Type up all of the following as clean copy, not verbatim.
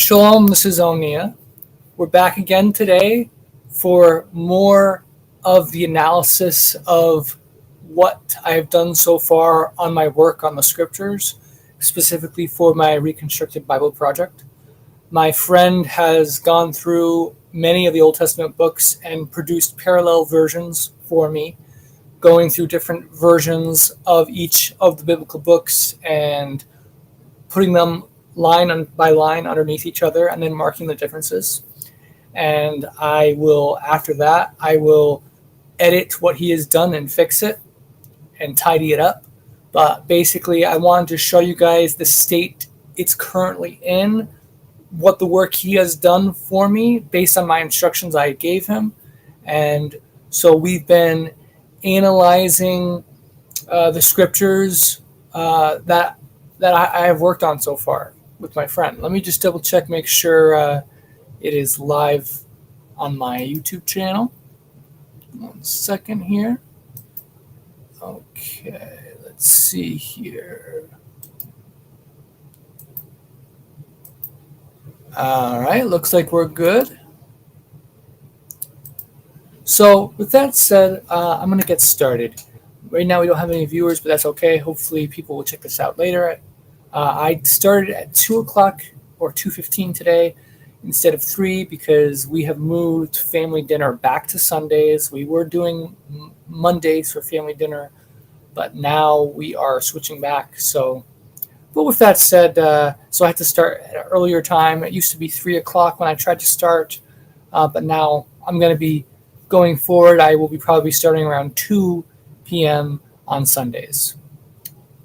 Shalom, this is Onia. We're back again today for more of the analysis of what I've done so far on my work on the scriptures, specifically for my Reconstructed Bible project. My friend has gone through many of the Old Testament books and produced parallel versions for me, going through different versions of each of the biblical books and putting them line by line underneath each other and then marking the differences. And after that, I will edit what he has done and fix it and tidy it up. But basically, I wanted to show you guys the state it's currently in, what the work he has done for me based on my instructions I gave him. And so we've been analyzing the scriptures that I have worked on so far with my friend. Let me just double check, make sure it is live on my YouTube channel. 1 second here. Okay, let's see here. All right, looks like we're good. So with that said, I'm going to get started. Right now we don't have any viewers, but that's okay. Hopefully people will check this out later. I started at 2 o'clock or 2:15 today instead of 3 because we have moved family dinner back to Sundays. We were doing Mondays for family dinner, but now we are switching back. But with that said, so I had to start at an earlier time. It used to be 3 o'clock when I tried to start, but now I'm going to be going forward. I will be probably starting around 2 p.m. on Sundays.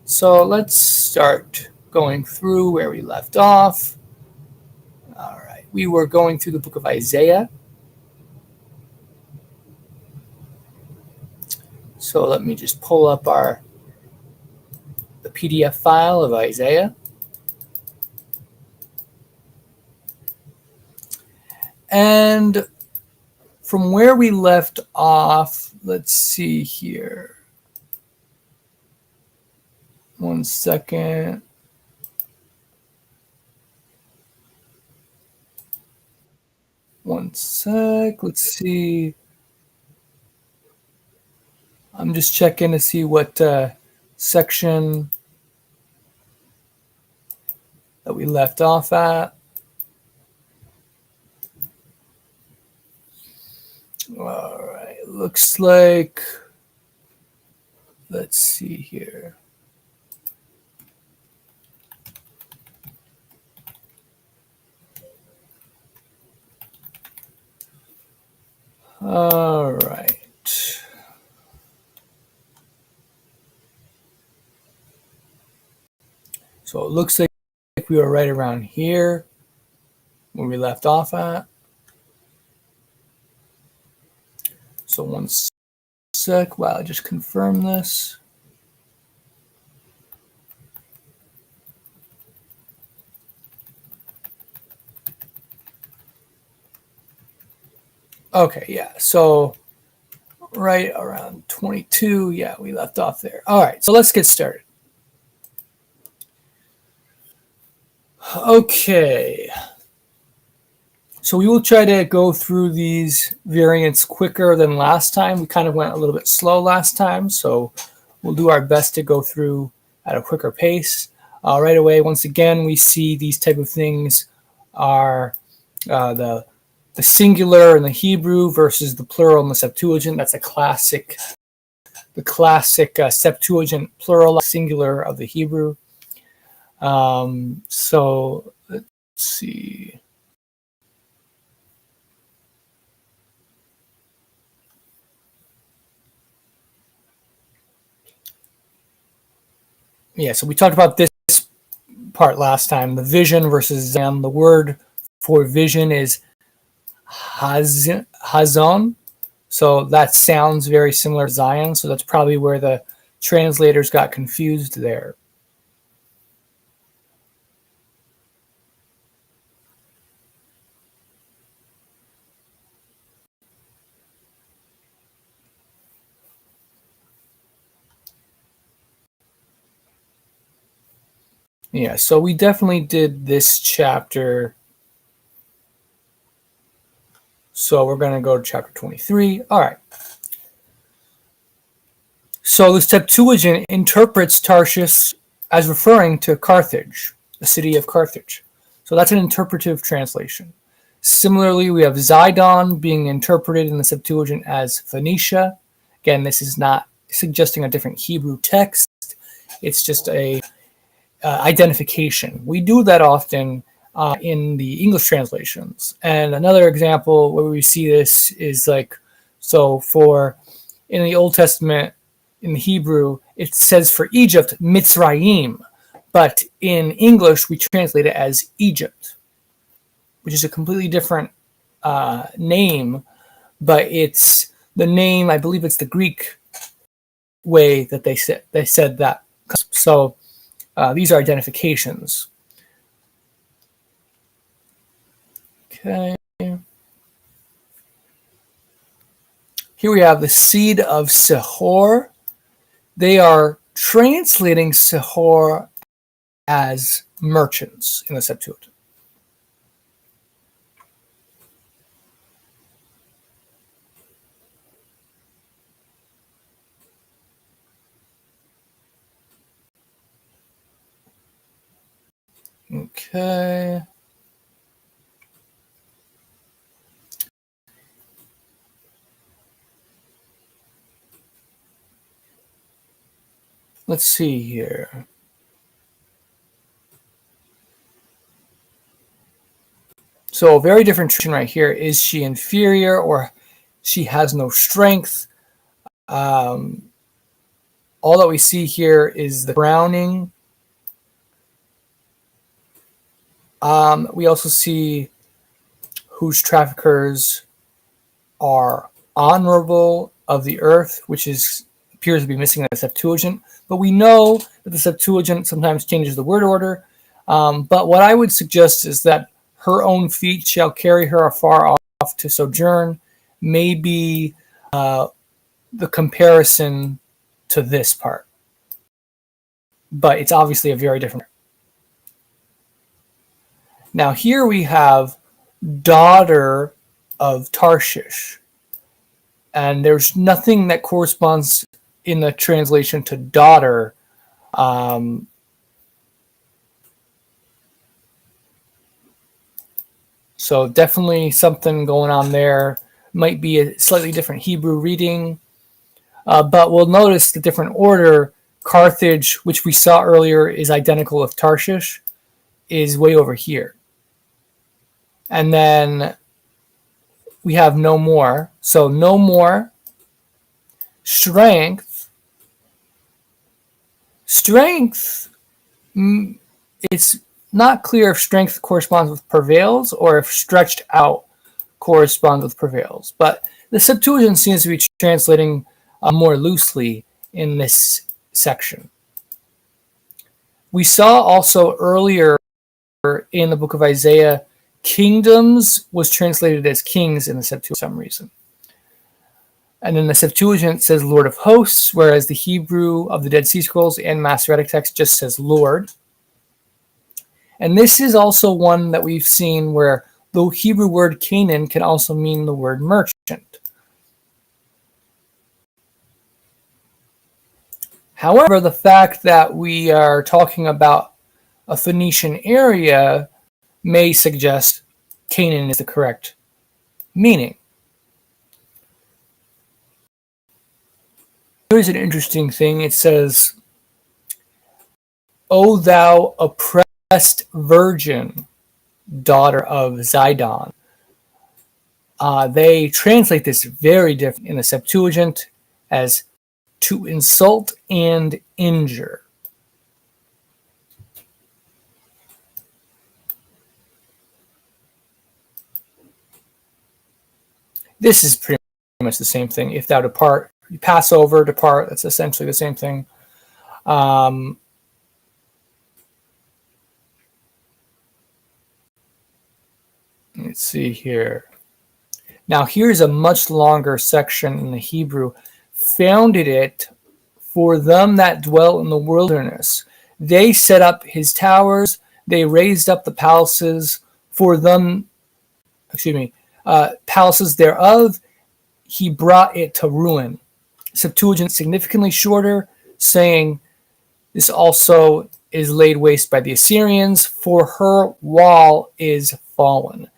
So let's start going through where we left off. All right, we were going through the book of Isaiah. So let me just pull up the PDF file of Isaiah. And from where we left off, let's see here. 1 second. One sec. Let's see. I'm just checking to see what section that we left off at. All right. Looks like, let's see here. All right. So it looks like we were right around here when we left off at. So 1 sec while I just confirm this. Okay, yeah, so right around 22, yeah, we left off there. All right, so let's get started. Okay, so we will try to go through these variants quicker than last time. We kind of went a little bit slow last time, so we'll do our best to go through at a quicker pace. Right away, once again, we see these type of things are the singular in the Hebrew versus the plural in the Septuagint. That's the classic Septuagint plural singular of the Hebrew. So let's see. Yeah, so we talked about this part last time, the vision versus Zam. The word for vision is hazon. So that sounds very similar to Zion. So that's probably where the translators got confused there. Yeah, so we definitely did this chapter So we're going to go to chapter 23. All right. So the Septuagint interprets Tarshish as referring to Carthage, the city of Carthage. So that's an interpretive translation. Similarly, we have Zidon being interpreted in the Septuagint as Phoenicia. Again, this is not suggesting a different Hebrew text. It's just a identification. We do that often in the English translations. And another example where we see this is like, so for in the Old Testament, in the Hebrew, it says for Egypt, Mitzrayim. But in English, we translate it as Egypt, which is a completely different name. But it's the name, I believe it's the Greek way that they said that. So these are identifications. Okay. Here we have the seed of Sihor. They are translating Sihor as merchants in the Septuagint. Okay. Let's see here. So a very different tradition right here. Is she inferior or she has no strength? All that we see here is the crowning. We also see whose traffickers are honorable of the earth, which appears to be missing in the Septuagint. But we know that the Septuagint sometimes changes the word order. But what I would suggest is that her own feet shall carry her afar off to sojourn may be the comparison to this part. But it's obviously a very different. Now here we have daughter of Tarshish. And there's nothing that corresponds in the translation to daughter. So definitely something going on there. Might be a slightly different Hebrew reading. But we'll notice the different order. Carthage, which we saw earlier is identical with Tarshish, is way over here. And then we have no more. So no more. Strength. Strength, it's not clear if strength corresponds with prevails or if stretched out corresponds with prevails. But the Septuagint seems to be translating more loosely in this section. We saw also earlier in the book of Isaiah, kingdoms was translated as kings in the Septuagint for some reason. And then the Septuagint says Lord of Hosts, whereas the Hebrew of the Dead Sea Scrolls and Masoretic text just says Lord. And this is also one that we've seen where the Hebrew word Canaan can also mean the word merchant. However, the fact that we are talking about a Phoenician area may suggest Canaan is the correct meaning. Here's an interesting thing. It says, O thou oppressed virgin, daughter of Zidon. They translate this very different in the Septuagint as to insult and injure. This is pretty much the same thing. If thou depart, you pass over, depart, that's essentially the same thing. Let's see here. Now here's a much longer section in the Hebrew. Founded it for them that dwell in the wilderness. They set up his towers. They raised up the palaces for them. palaces thereof, he brought it to ruin. Septuagint significantly shorter, saying this also is laid waste by the Assyrians, for her wall is fallen.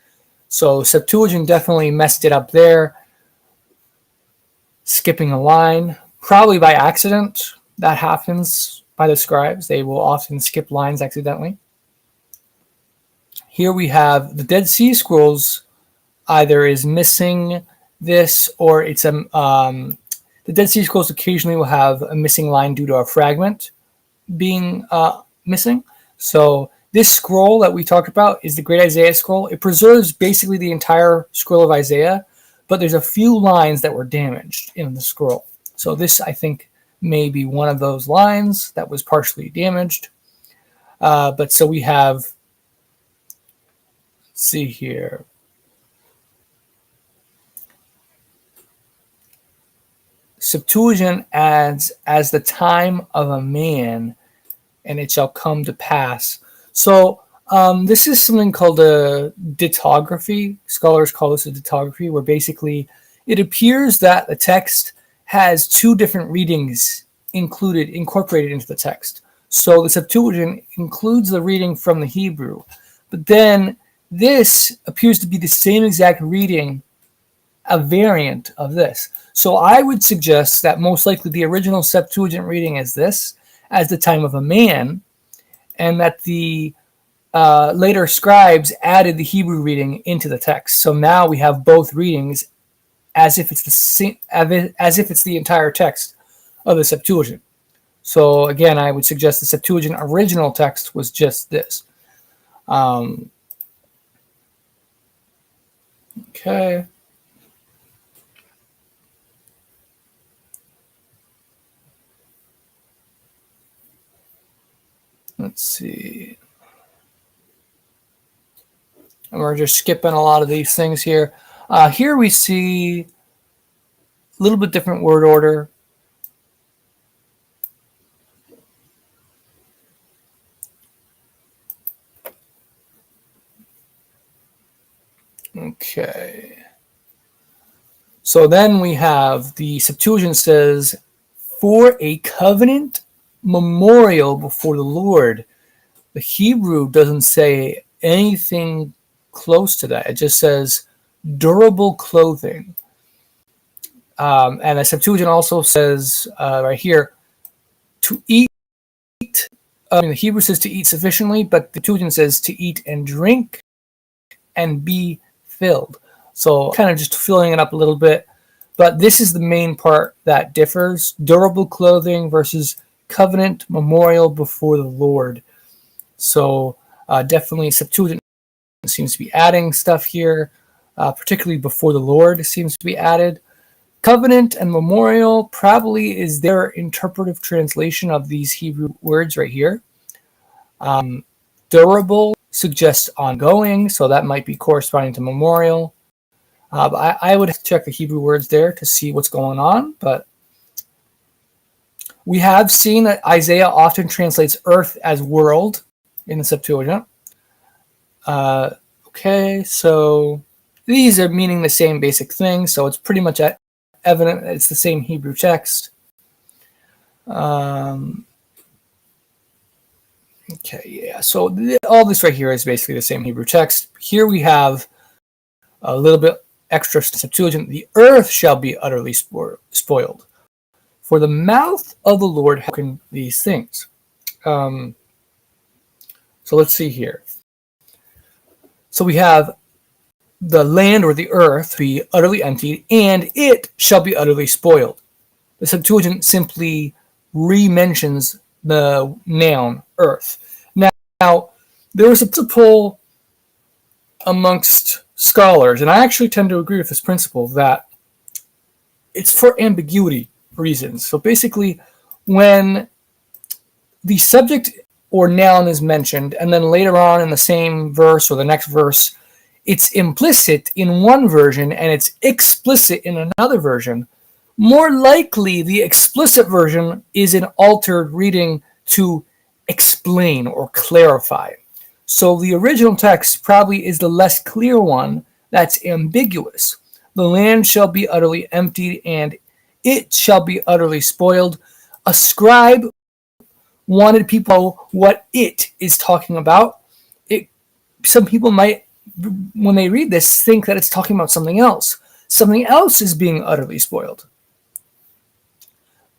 So Septuagint definitely messed it up there, skipping a line, probably by accident. That happens by the scribes. They will often skip lines accidentally. Here we have the Dead Sea Scrolls either is missing this or it's a the Dead Sea Scrolls occasionally will have a missing line due to a fragment being missing. So this scroll that we talked about is the Great Isaiah Scroll. It preserves basically the entire scroll of Isaiah, but there's a few lines that were damaged in the scroll. So this, I think, may be one of those lines that was partially damaged. But so we have, let's see here. Septuagint adds, as the time of a man, and it shall come to pass. So this is something called a dittography. Scholars call this a dittography, where basically it appears that the text has two different readings incorporated into the text. So the Septuagint includes the reading from the Hebrew, but then this appears to be the same exact reading, a variant of this. So I would suggest that most likely the original Septuagint reading is this, as the time of a man, and that the later scribes added the Hebrew reading into the text. So now we have both readings as if it's the same, as if it's the entire text of the Septuagint. So again, I would suggest the Septuagint original text was just this. Okay. Let's see. And we're just skipping a lot of these things here. Here we see a little bit different word order. Okay. So then we have the Septuagint says, for a covenant memorial before the Lord. The Hebrew doesn't say anything close to that. It just says durable clothing. And the Septuagint also says right here, to eat. The Hebrew says to eat sufficiently, but the Septuagint says to eat and drink and be filled. So kind of just filling it up a little bit. But this is the main part that differs. Durable clothing versus covenant memorial before the Lord. So definitely Septuagint seems to be adding stuff here, particularly before the Lord seems to be added. Covenant and memorial probably is their interpretive translation of these Hebrew words right here. Durable suggests ongoing, so that might be corresponding to memorial. But I would check the Hebrew words there to see what's going on. But we have seen that Isaiah often translates earth as world in the Septuagint. Okay, so these are meaning the same basic thing, so it's pretty much evident that it's the same Hebrew text. Okay, yeah, so all this right here is basically the same Hebrew text. Here we have a little bit extra Septuagint. The earth shall be utterly spoiled. For the mouth of the Lord has spoken these things. So let's see here. So we have the land or the earth be utterly emptied, and it shall be utterly spoiled. The Septuagint simply re-mentions the noun earth. Now there was a principle amongst scholars, and I actually tend to agree with this principle, that it's for ambiguity reasons. So basically, when the subject or noun is mentioned, and then later on in the same verse or the next verse, it's implicit in one version and it's explicit in another version, more likely the explicit version is an altered reading to explain or clarify. So the original text probably is the less clear one, That's ambiguous. The land shall be utterly emptied, and it shall be utterly spoiled. A scribe wanted people to know what it is talking about. Some people might, when they read this, think that it's talking about something else. Something else is being utterly spoiled.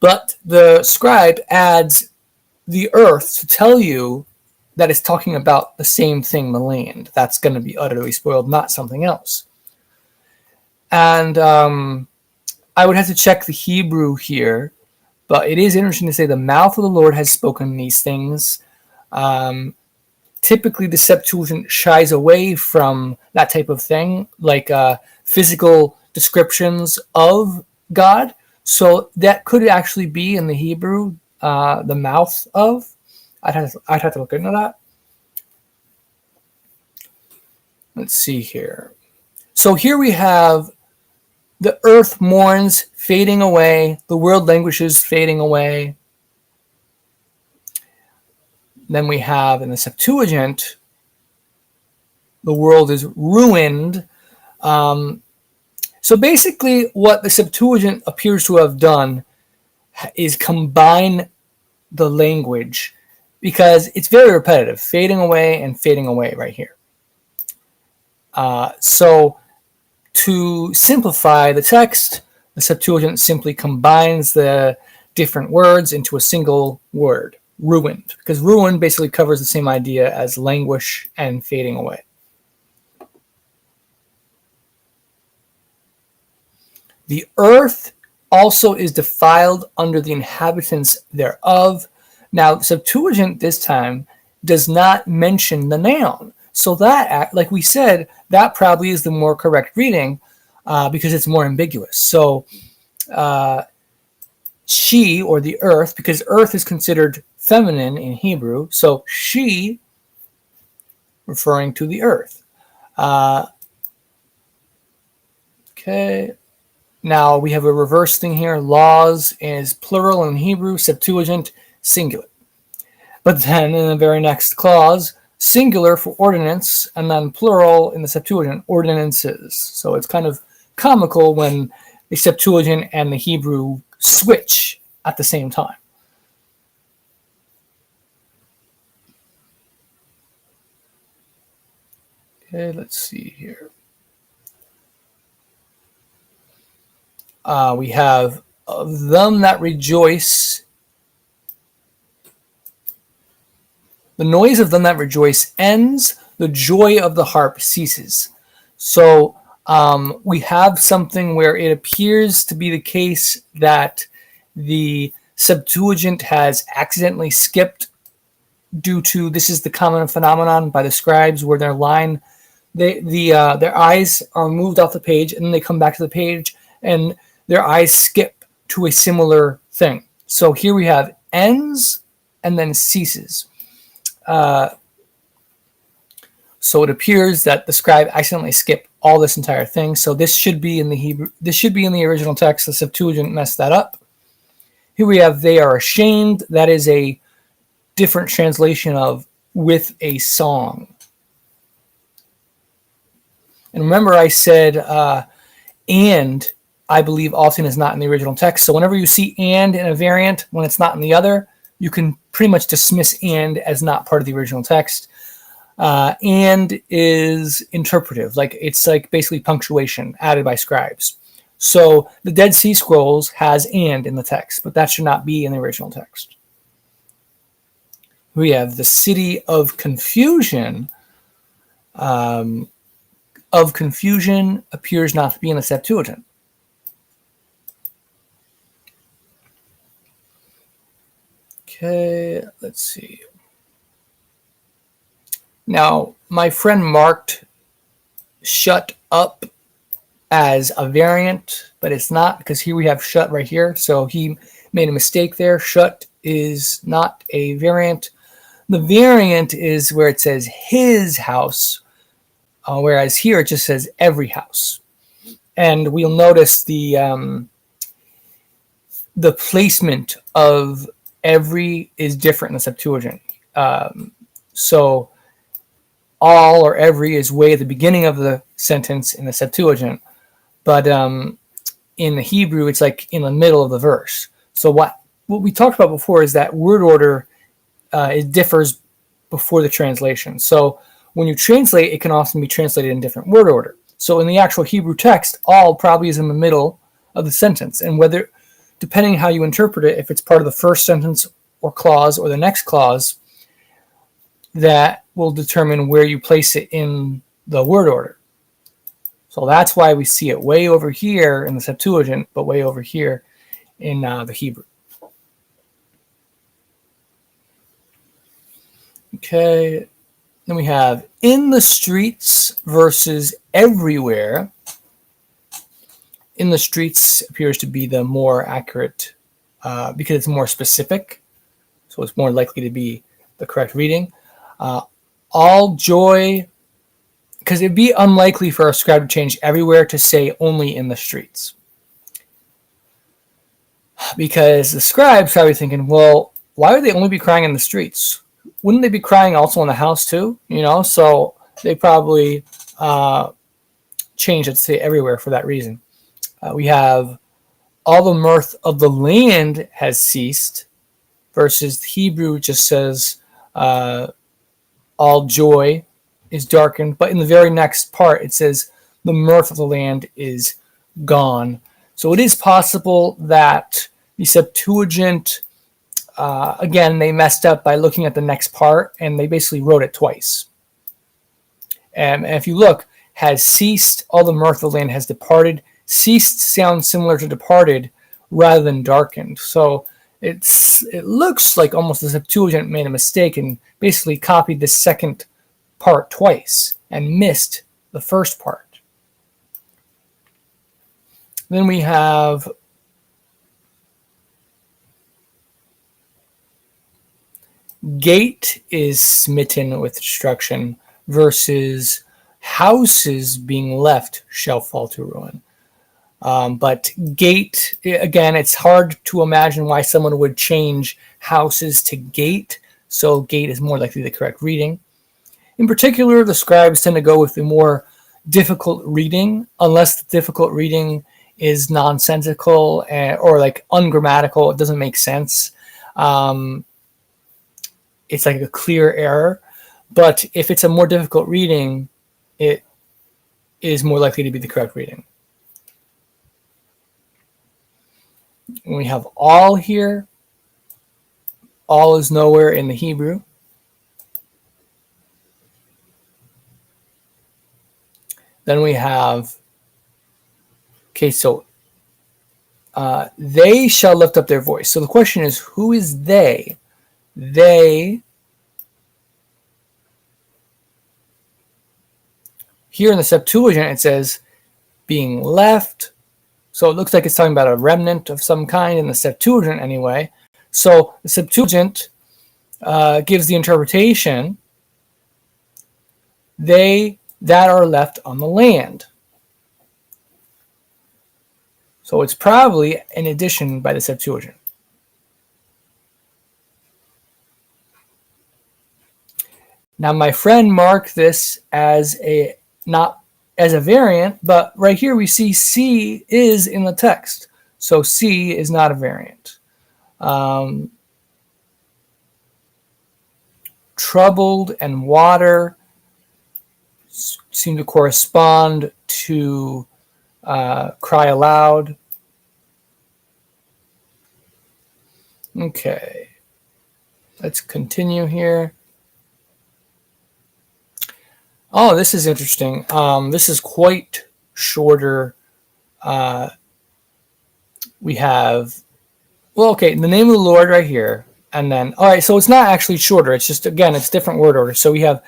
But the scribe adds the earth to tell you that it's talking about the same thing, the land. That's going to be utterly spoiled, not something else. And I would have to check the Hebrew here, but it is interesting to say the mouth of the Lord has spoken these things. Typically, the Septuagint shies away from that type of thing, like physical descriptions of God. So that could actually be in the Hebrew, the mouth of. I'd have to look into that. Let's see here. So here we have the earth mourns, fading away. The world languishes, fading away. Then we have in the Septuagint, the world is ruined. So basically what the Septuagint appears to have done is combine the language, because it's very repetitive, fading away and fading away right here. So to simplify the text, the Septuagint simply combines the different words into a single word, ruined, because ruin basically covers the same idea as languish and fading away. The earth also is defiled under the inhabitants thereof. Now, the Septuagint this time does not mention the noun. So that, like we said, that probably is the more correct reading because it's more ambiguous. So she, or the earth, because earth is considered feminine in Hebrew, so she, referring to the earth. Okay. Now we have a reverse thing here. Laws is plural in Hebrew, Septuagint singular. But then in the very next clause, singular for ordinance, and then plural in the Septuagint, ordinances. So it's kind of comical when the Septuagint and the Hebrew switch at the same time. Okay, let's see here. We have of them that rejoice. The noise of them that rejoice ends, the joy of the harp ceases. So we have something where it appears to be the case that the Septuagint has accidentally skipped due to, this is the common phenomenon by the scribes where their eyes are moved off the page and then they come back to the page and their eyes skip to a similar thing. So here we have ends and then ceases. So it appears that the scribe accidentally skipped all this entire thing. So this should be in the Hebrew. This should be in the original text. The Septuagint messed that up. Here we have they are ashamed. That is a different translation of with a song. And remember I said and I believe often is not in the original text. So whenever you see and in a variant, when it's not in the other, you can pretty much dismiss and as not part of the original text. And is interpretive, like it's like basically punctuation added by scribes. So the Dead Sea Scrolls has and in the text, but that should not be in the original text. We have the city of confusion. Of confusion appears not to be in the Septuagint. Okay, let's see. Now, my friend marked shut up as a variant, but it's not because here we have shut right here. So he made a mistake there. Shut is not a variant. The variant is where it says his house, whereas here it just says every house. And we'll notice the placement of every is different in the Septuagint. So all or every is way at the beginning of the sentence in the Septuagint, but in the Hebrew it's like in the middle of the verse. So what we talked about before is that word order it differs before the translation. So when you translate, it can often be translated in different word order. So in the actual Hebrew text, all probably is in the middle of the sentence, and whether, depending how you interpret it, if it's part of the first sentence or clause or the next clause, that will determine where you place it in the word order. So that's why we see it way over here in the Septuagint, but way over here in the Hebrew. Okay, then we have in the streets versus everywhere. In the streets appears to be the more accurate because it's more specific, so it's more likely to be the correct reading. All joy, because it'd be unlikely for a scribe to change everywhere to say only in the streets. Because the scribe's probably thinking, well, why would they only be crying in the streets? Wouldn't they be crying also in the house too? So they probably changed it to say everywhere for that reason. We have all the mirth of the land has ceased, versus Hebrew just says all joy is darkened. But in the very next part, it says the mirth of the land is gone. So it is possible that the Septuagint, again, they messed up by looking at the next part, and they basically wrote it twice. And if you look, has ceased, all the mirth of the land has departed. Ceased sounds similar to departed rather than darkened. So it looks like almost the Septuagint made a mistake and basically copied the second part twice and missed the first part. Then we have gate is smitten with destruction versus houses being left shall fall to ruin. But gate, again, it's hard to imagine why someone would change houses to gate, so gate is more likely the correct reading. In particular, the scribes tend to go with the more difficult reading, unless the difficult reading is nonsensical or like ungrammatical, it doesn't make sense. It's like a clear error. But if it's a more difficult reading, it is more likely to be the correct reading. We have all here. All is nowhere in the Hebrew. Then we have, okay, so they shall lift up their voice. So the question is, who is they? They, here in the Septuagint, it says being left. So it looks like it's talking about a remnant of some kind in the Septuagint anyway. So the Septuagint gives the interpretation, they that are left on the land. So it's probably an addition by the Septuagint. Now my friend marked this as not as a variant, but right here we see C is in the text. So C is not a variant. Troubled and water seem to correspond to cry aloud. Okay, let's continue here. Oh, this is interesting. This is quite shorter. We have, well, okay, the name of the Lord right here. And then, all right, so it's not actually shorter. It's just, again, it's different word order. So we have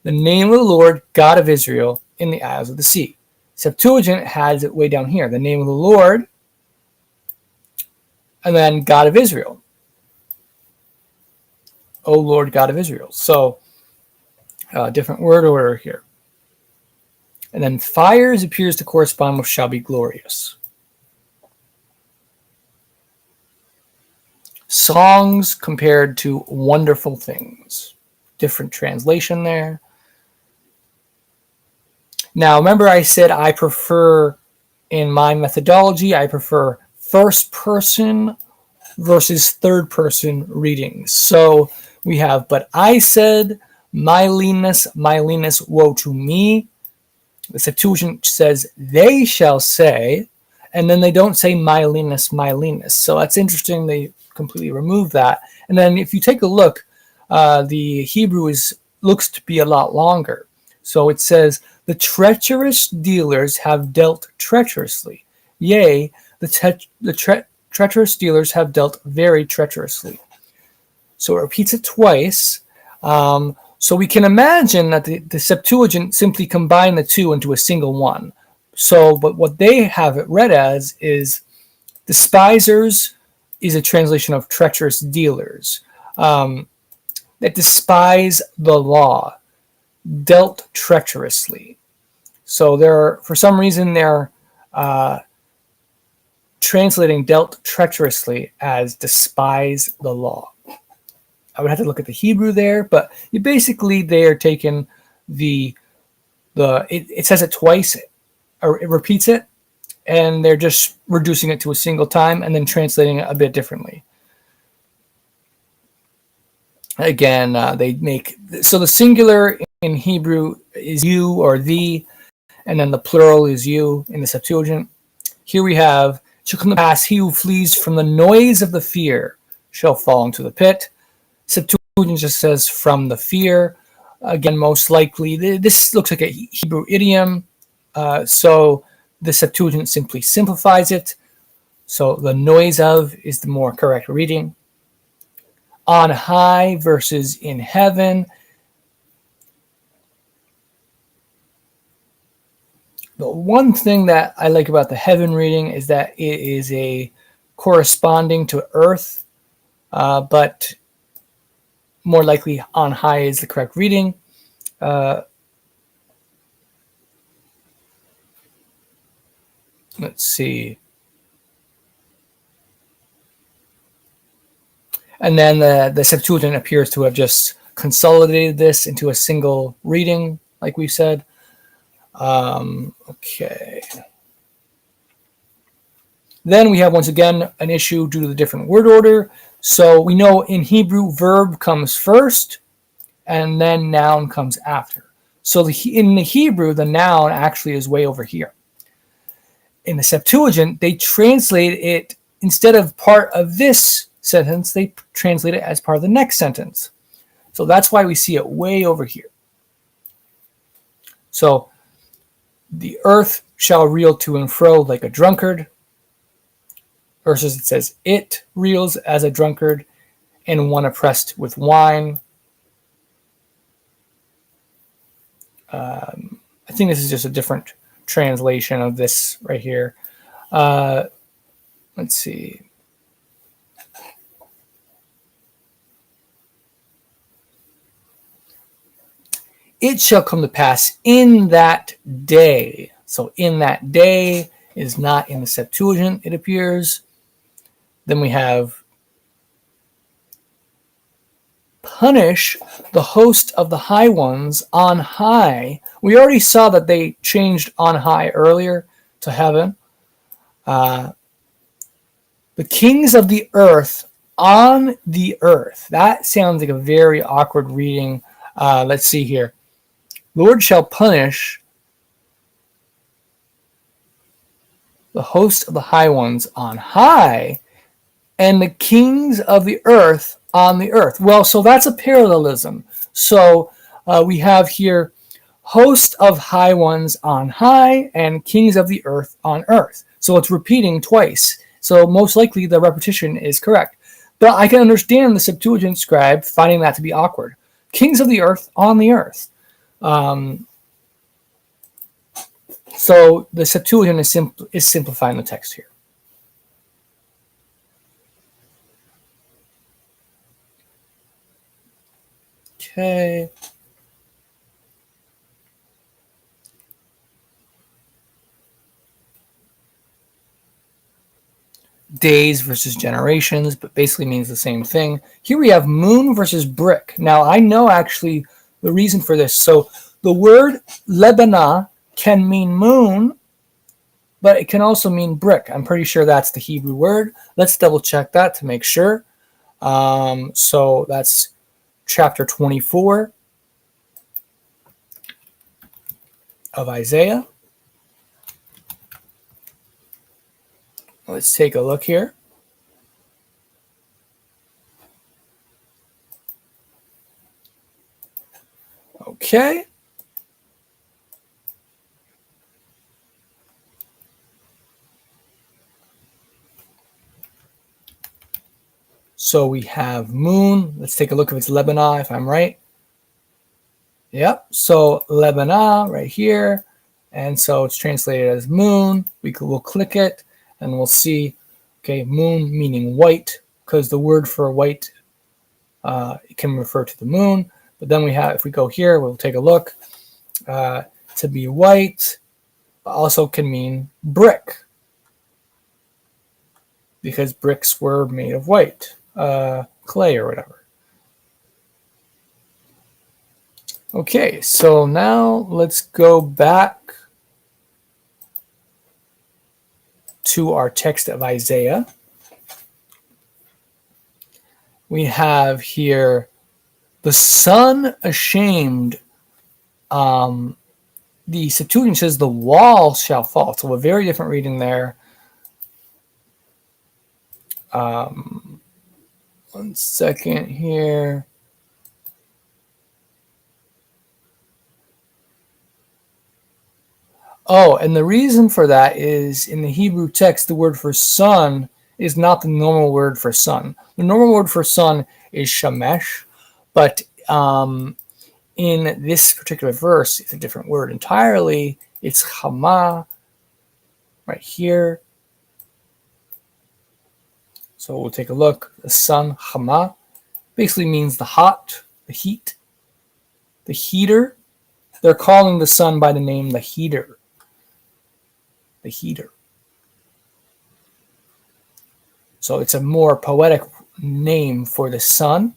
the name of the Lord, God of Israel, in the isles of the sea. Septuagint has it way down here. The name of the Lord, and then God of Israel. O Lord, God of Israel. So different word order here. And then fires appears to correspond with shall be glorious. Songs compared to wonderful things. Different translation there. Now, remember I said I prefer, in my methodology, I prefer first person versus third person readings. So we have, but I said, my leanness, woe to me. The Septuagint says, they shall say, and then they don't say my leanness. So that's interesting. They completely remove that. And then if you take a look, the Hebrew looks to be a lot longer. So it says, the treacherous dealers have dealt treacherously. Yea, the treacherous dealers have dealt very treacherously. So it repeats it twice. So we can imagine that the Septuagint simply combined the two into a single one. So, but what they have it read as is despisers is a translation of treacherous dealers. That despise the law, dealt treacherously. So for some reason, they're translating dealt treacherously as despise the law. I would have to look at the Hebrew there, but they are taking it says it twice, or it repeats it, and they're just reducing it to a single time and then translating it a bit differently. Again, so the singular in Hebrew is you or thee, and then the plural is you in the Septuagint. Here we have, shall come to pass, he who flees from the noise of the fear shall fall into the pit. Septuagint just says from the fear. Again, most likely, this looks like a Hebrew idiom, so the Septuagint simply simplifies it. So the noise of is the more correct reading. On high versus in heaven. The one thing that I like about the heaven reading is that it is a corresponding to earth, but more likely on high is the correct reading. Let's see. And then the Septuagint appears to have just consolidated this into a single reading, like we said. Okay. Then we have, once again, an issue due to the different word order. So we know in Hebrew, verb comes first, and then noun comes after. So in the Hebrew, the noun actually is way over here. In the Septuagint, they translate it, instead of part of this sentence, they translate it as part of the next sentence. So that's why we see it way over here. So the earth shall reel to and fro like a drunkard, versus it says it reels as a drunkard and one oppressed with wine. I think this is just a different translation of this right here. Let's see. It shall come to pass in that day. So in that day is not in the Septuagint, it appears. Then we have punish the host of the high ones on high. We already saw that they changed on high earlier to heaven. The kings of the earth on the earth. That sounds like a very awkward reading. Let's see here. Lord shall punish the host of the high ones on high, and the kings of the earth on the earth. Well, so that's a parallelism. So we have here host of high ones on high and kings of the earth on earth. So it's repeating twice. So most likely the repetition is correct. But I can understand the Septuagint scribe finding that to be awkward. Kings of the earth on the earth. So the Septuagint is simplifying the text here. Okay. Days versus generations, but basically means the same thing. Here we have moon versus brick. Now I know actually the reason for this. So the word Lebanah can mean moon, but it can also mean brick. I'm pretty sure that's the Hebrew word. Let's double check that to make sure. So that's chapter 24 of Isaiah. Let's take a look here. Okay. So we have moon. Let's take a look if it's Lebanon, if I'm right. Yep. So Lebanon right here. And so it's translated as moon. We'll click it and we'll see, okay, moon meaning white, because the word for white it can refer to the moon. But then we have, if we go here, we'll take a look. To be white also can mean brick, because bricks were made of white, clay or whatever. Okay, so now let's go back to our text of Isaiah. We have here, the sun ashamed. The Septuagint says the wall shall fall. So a very different reading there. One second here. Oh, and the reason for that is in the Hebrew text, the word for sun is not the normal word for sun. The normal word for sun is shamesh, but in this particular verse, it's a different word entirely. It's chama right here. So we'll take a look. The sun, chama, basically means the hot, the heat, the heater. They're calling the sun by the name the heater. The heater. So it's a more poetic name for the sun,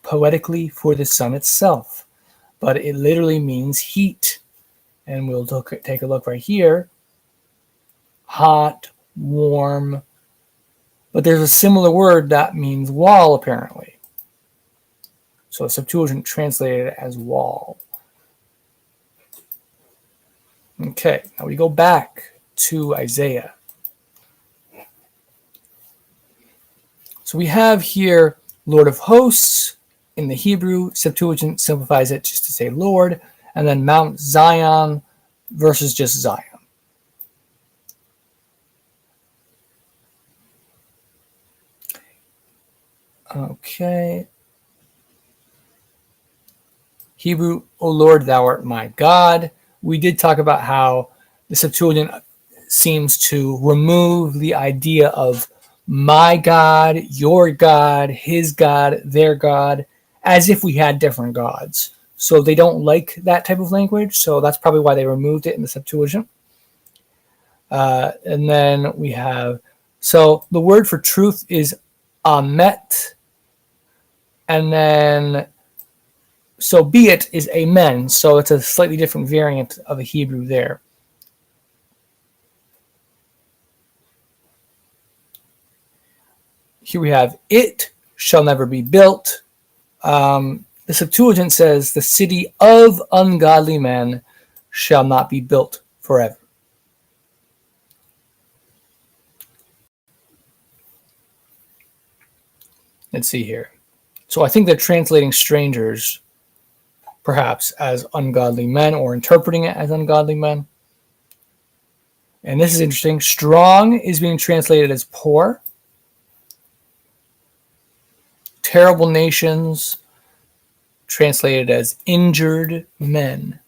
poetically for the sun itself, but it literally means heat. And we'll take a look right here. Hot, warm, but there's a similar word that means wall apparently. So Septuagint translated it as wall. Okay, now we go back to Isaiah. So we have here Lord of Hosts. In the Hebrew, Septuagint simplifies it just to say Lord, and then Mount Zion versus just Zion. Okay. Hebrew, O Lord, thou art my God. We did talk about how the Septuagint seems to remove the idea of my God, your God, his God, their God, as if we had different gods. So they don't like that type of language. So that's probably why they removed it in the Septuagint. And then we have, so the word for truth is amet. And then, so be it is amen. So it's a slightly different variant of the Hebrew there. Here we have, it shall never be built. The Septuagint says, the city of ungodly men shall not be built forever. Let's see here. So I think they're translating strangers perhaps as ungodly men, or interpreting it as ungodly men. And this is interesting. Strong is being translated as poor. Terrible nations translated as injured men.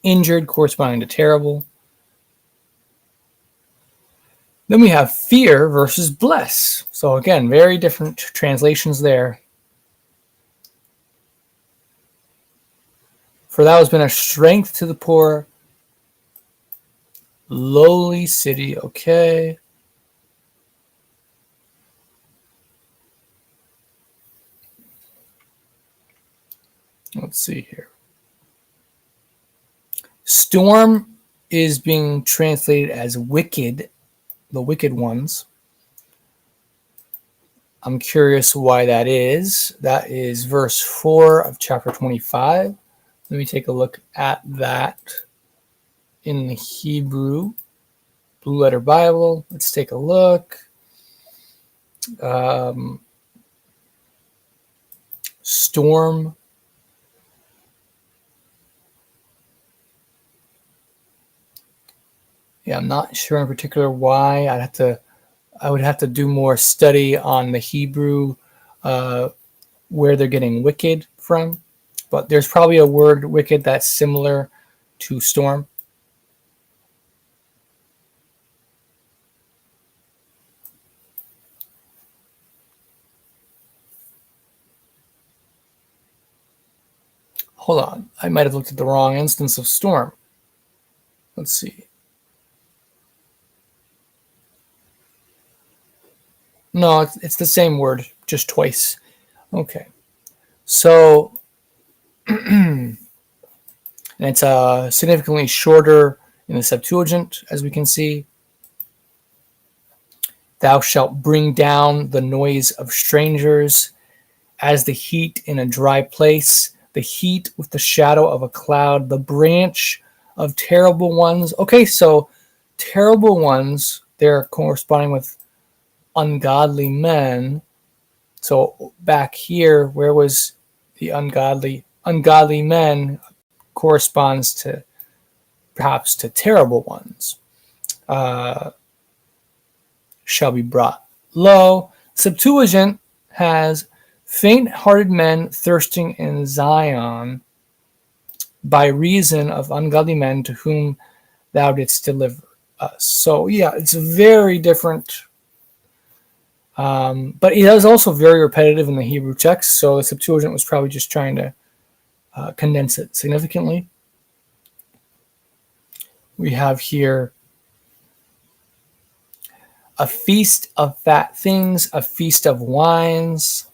Injured corresponding to terrible. Then we have fear versus bless. So again, very different translations there. For thou hast been a strength to the poor. Lowly city, okay. Let's see here. Storm is being translated as wicked, the wicked ones. I'm curious why that is. That is verse 4 of chapter 25. Let me take a look at that in the Hebrew Blue Letter Bible. Let's take a look. Storm. Yeah, I'm not sure in particular why. I would have to do more study on the Hebrew, where they're getting wicked from. But there's probably a word wicked that's similar to storm. Hold on. I might have looked at the wrong instance of storm. Let's see. No, it's the same word, just twice. Okay. So, and it's significantly shorter in the Septuagint, as we can see. Thou shalt bring down the noise of strangers as the heat in a dry place, the heat with the shadow of a cloud, the branch of terrible ones. Okay, so terrible ones, they're corresponding with ungodly men. So back here, where was the ungodly? Ungodly men corresponds to perhaps to terrible ones. Shall be brought low. Septuagint has faint-hearted men thirsting in Zion by reason of ungodly men to whom thou didst deliver us. So yeah, it's very different. But it is also very repetitive in the Hebrew text, so the Septuagint was probably just trying to condense it significantly. We have here a feast of fat things, a feast of wines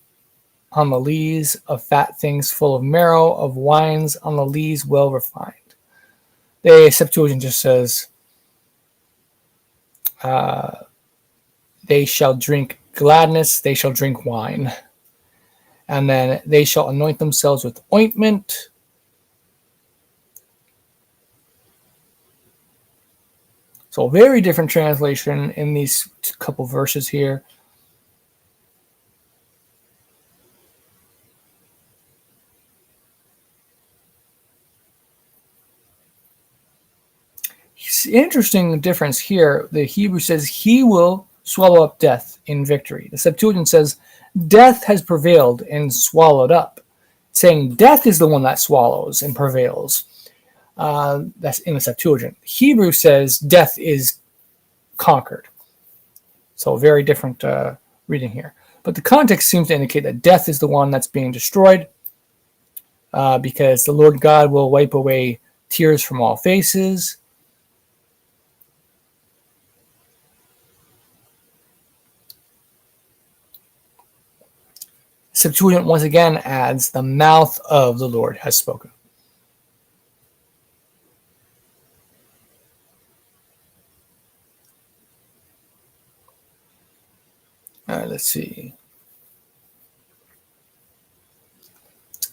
on the lees, of fat things full of marrow, of wines on the lees well refined. The Septuagint just says, they shall drink gladness, they shall drink wine. And then they shall anoint themselves with ointment. So very different translation in these couple verses here. Interesting difference here. The Hebrew says, he will swallow up death in victory. The Septuagint says, death has prevailed and swallowed up, saying death is the one that swallows and prevails. That's in the Septuagint. Hebrew says death is conquered. So very different reading here. But the context seems to indicate that death is the one that's being destroyed, because the Lord God will wipe away tears from all faces. Septuagint once again adds, the mouth of the Lord has spoken. Let's see.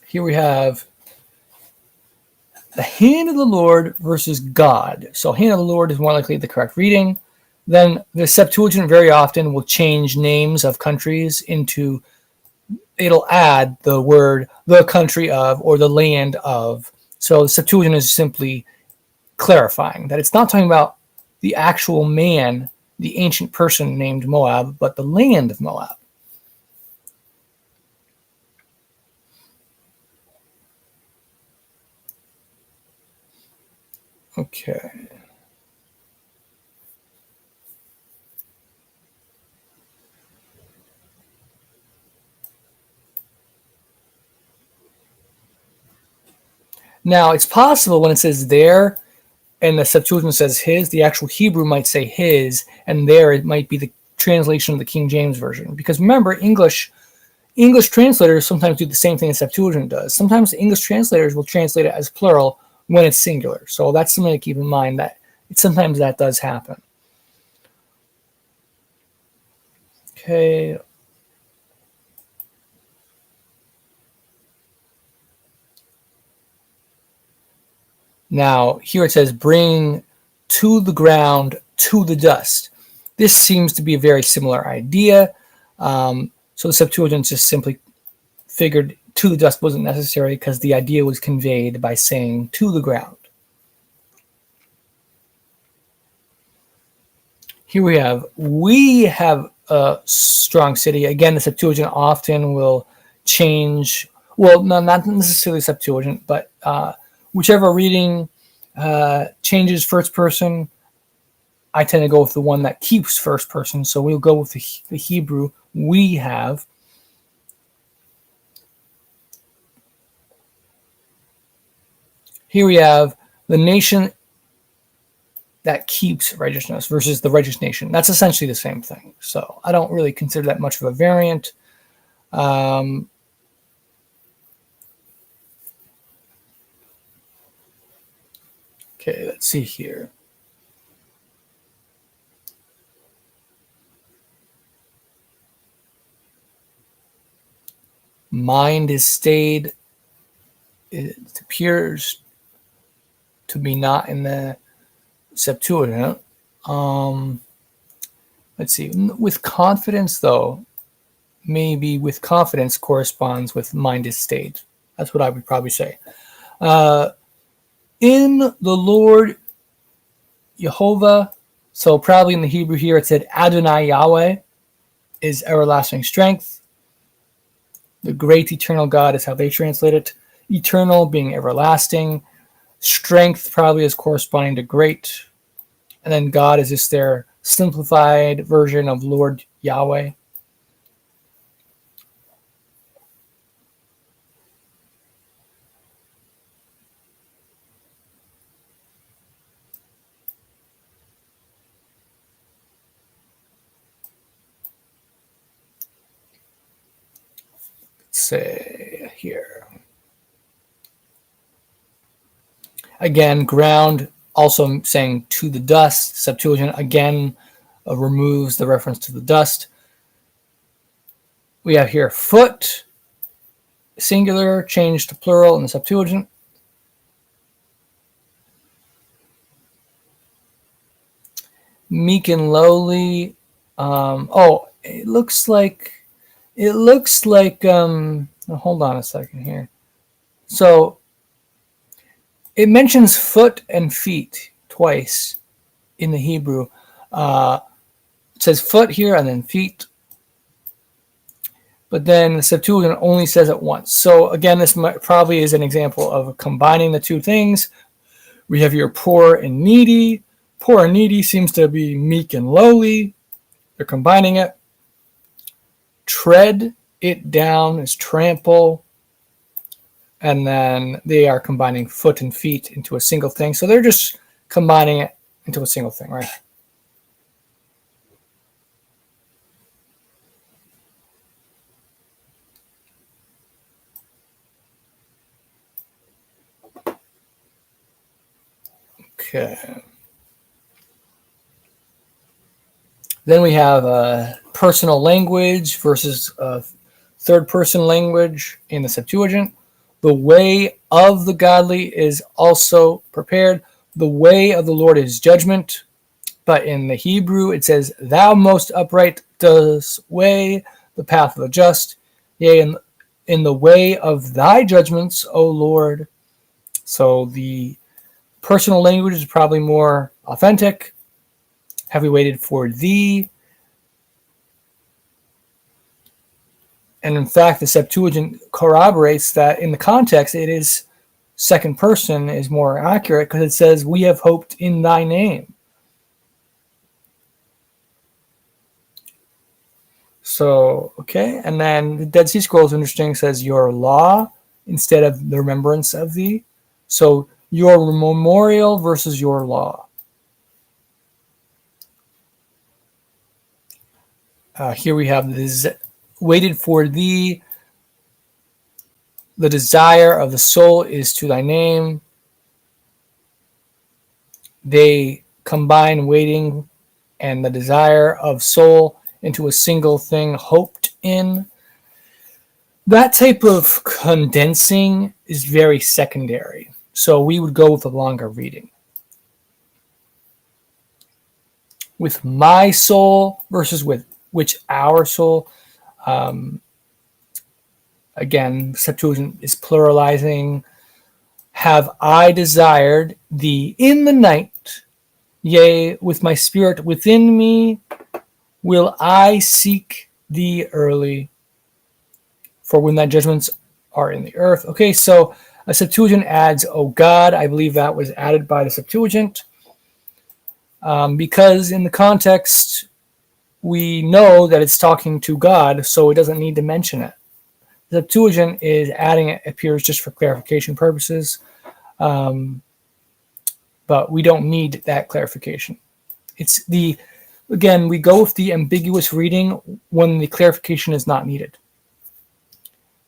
Here we have the hand of the Lord versus God. So hand of the Lord is more likely the correct reading. Then the Septuagint very often will change names of countries into, it'll add the word the country of or the land of. So the Septuagint is simply clarifying that it's not talking about the actual man, the ancient person named Moab, but the land of Moab. Okay. Now, it's possible when it says there and the Septuagint says his, the actual Hebrew might say his, and there it might be the translation of the King James Version. Because remember, English translators sometimes do the same thing as Septuagint does. Sometimes English translators will translate it as plural, when it's singular. So that's something to keep in mind, that sometimes that does happen. Okay. Now, here it says, bring to the ground, to the dust. This seems to be a very similar idea. So the Septuagint just simply figured to the dust wasn't necessary because the idea was conveyed by saying to the ground. Here we have a strong city. Again, the Septuagint often will change, well, no, not necessarily Septuagint, but whichever reading changes first person, I tend to go with the one that keeps first person. So we'll go with the Hebrew, we have. Here we have the nation that keeps righteousness versus the righteous nation. That's essentially the same thing. So I don't really consider that much of a variant. Okay, let's see here. Mind is stayed. It appears to be not in the Septuagint. Let's see. With confidence, though, maybe with confidence corresponds with mind is stayed. That's what I would probably say. In the Lord Jehovah, so probably in the Hebrew here it said Adonai Yahweh is everlasting strength. The great eternal God is how they translate it. Eternal being everlasting. Strength probably is corresponding to great. And then God is just their simplified version of Lord Yahweh. Let's say here. Again, ground, also saying to the dust. Septuagint again removes the reference to the dust. We have here foot, singular, changed to plural in the Septuagint. Meek and lowly. It looks like. Hold on a second here. So it mentions foot and feet twice in the Hebrew. It says foot here and then feet. But then the Septuagint only says it once. So again, this probably is an example of combining the two things. We have here poor and needy. Poor and needy seems to be meek and lowly. They're combining it. Tread it down is trample. And then they are combining foot and feet into a single thing. So they're just combining it into a single thing, right? Okay. Then we have personal language versus third person language in the Septuagint. The way of the godly is also prepared. The way of the Lord is judgment. But in the Hebrew, it says, thou most upright dost weigh the path of the just. Yea, in the way of thy judgments, O Lord. So the personal language is probably more authentic. Have we waited for thee? And in fact, the Septuagint corroborates that in the context, it is second person is more accurate because it says, we have hoped in thy name. So, okay. And then the Dead Sea Scrolls, interesting, says your law instead of the remembrance of thee. So your memorial versus your law. Here we have this waited for thee. The desire of the soul is to thy name. They combine waiting and the desire of soul into a single thing hoped in. That type of condensing is very secondary. So we would go with a longer reading. With my soul versus with which our soul. Again, Septuagint is pluralizing. Have I desired thee in the night? Yea, with my spirit within me will I seek thee early. For when thy judgments are in the earth. Okay, so a Septuagint adds, "O God." I believe that was added by the Septuagint because in the context we know that it's talking to God, so it doesn't need to mention it. The Septuagint is adding it, appears just for clarification purposes, but we don't need that clarification. It's again, we go with the ambiguous reading when the clarification is not needed.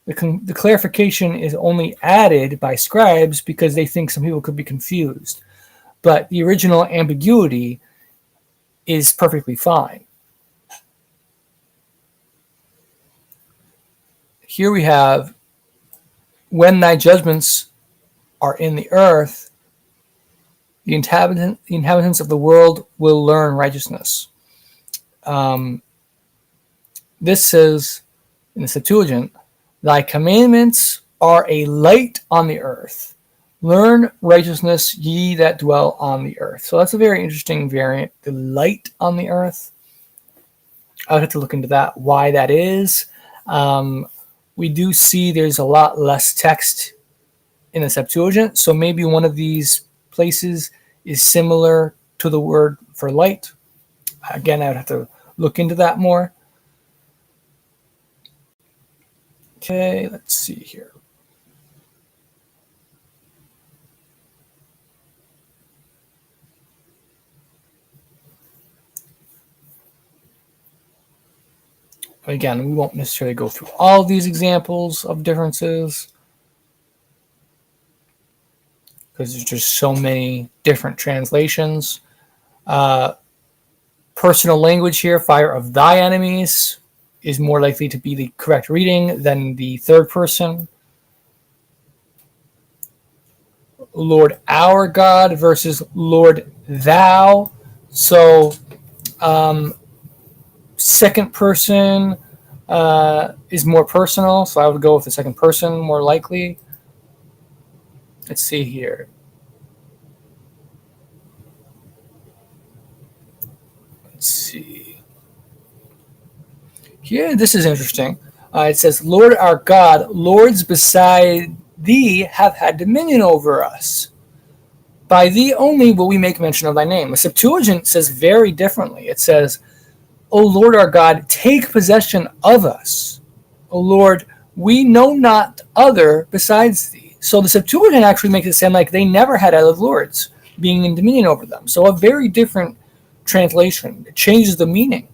The clarification is only added by scribes because they think some people could be confused. But the original ambiguity is perfectly fine. Here we have, when thy judgments are in the earth, the inhabitants of the world will learn righteousness. This says in the Septuagint, thy commandments are a light on the earth. Learn righteousness, ye that dwell on the earth. So that's a very interesting variant, the light on the earth. I would have to look into that, why that is. We do see there's a lot less text in the Septuagint, so maybe one of these places is similar to the word for light. Again, I would have to look into that more. Okay, let's see here. Again, we won't necessarily go through all these examples of differences because there's just so many different translations. Personal language here, fire of thy enemies, is more likely to be the correct reading than the third person. Lord our God versus Lord thou. So second person is more personal, so I would go with the second person more likely. Let's see here. Let's see. Here, this is interesting. It says, Lord our God, lords beside thee have had dominion over us. By thee only will we make mention of thy name. The Septuagint says very differently. It says, O Lord our God, take possession of us. O Lord, we know not other besides thee. So the Septuagint actually makes it sound like they never had other lords being in dominion over them. So a very different translation. It changes the meaning.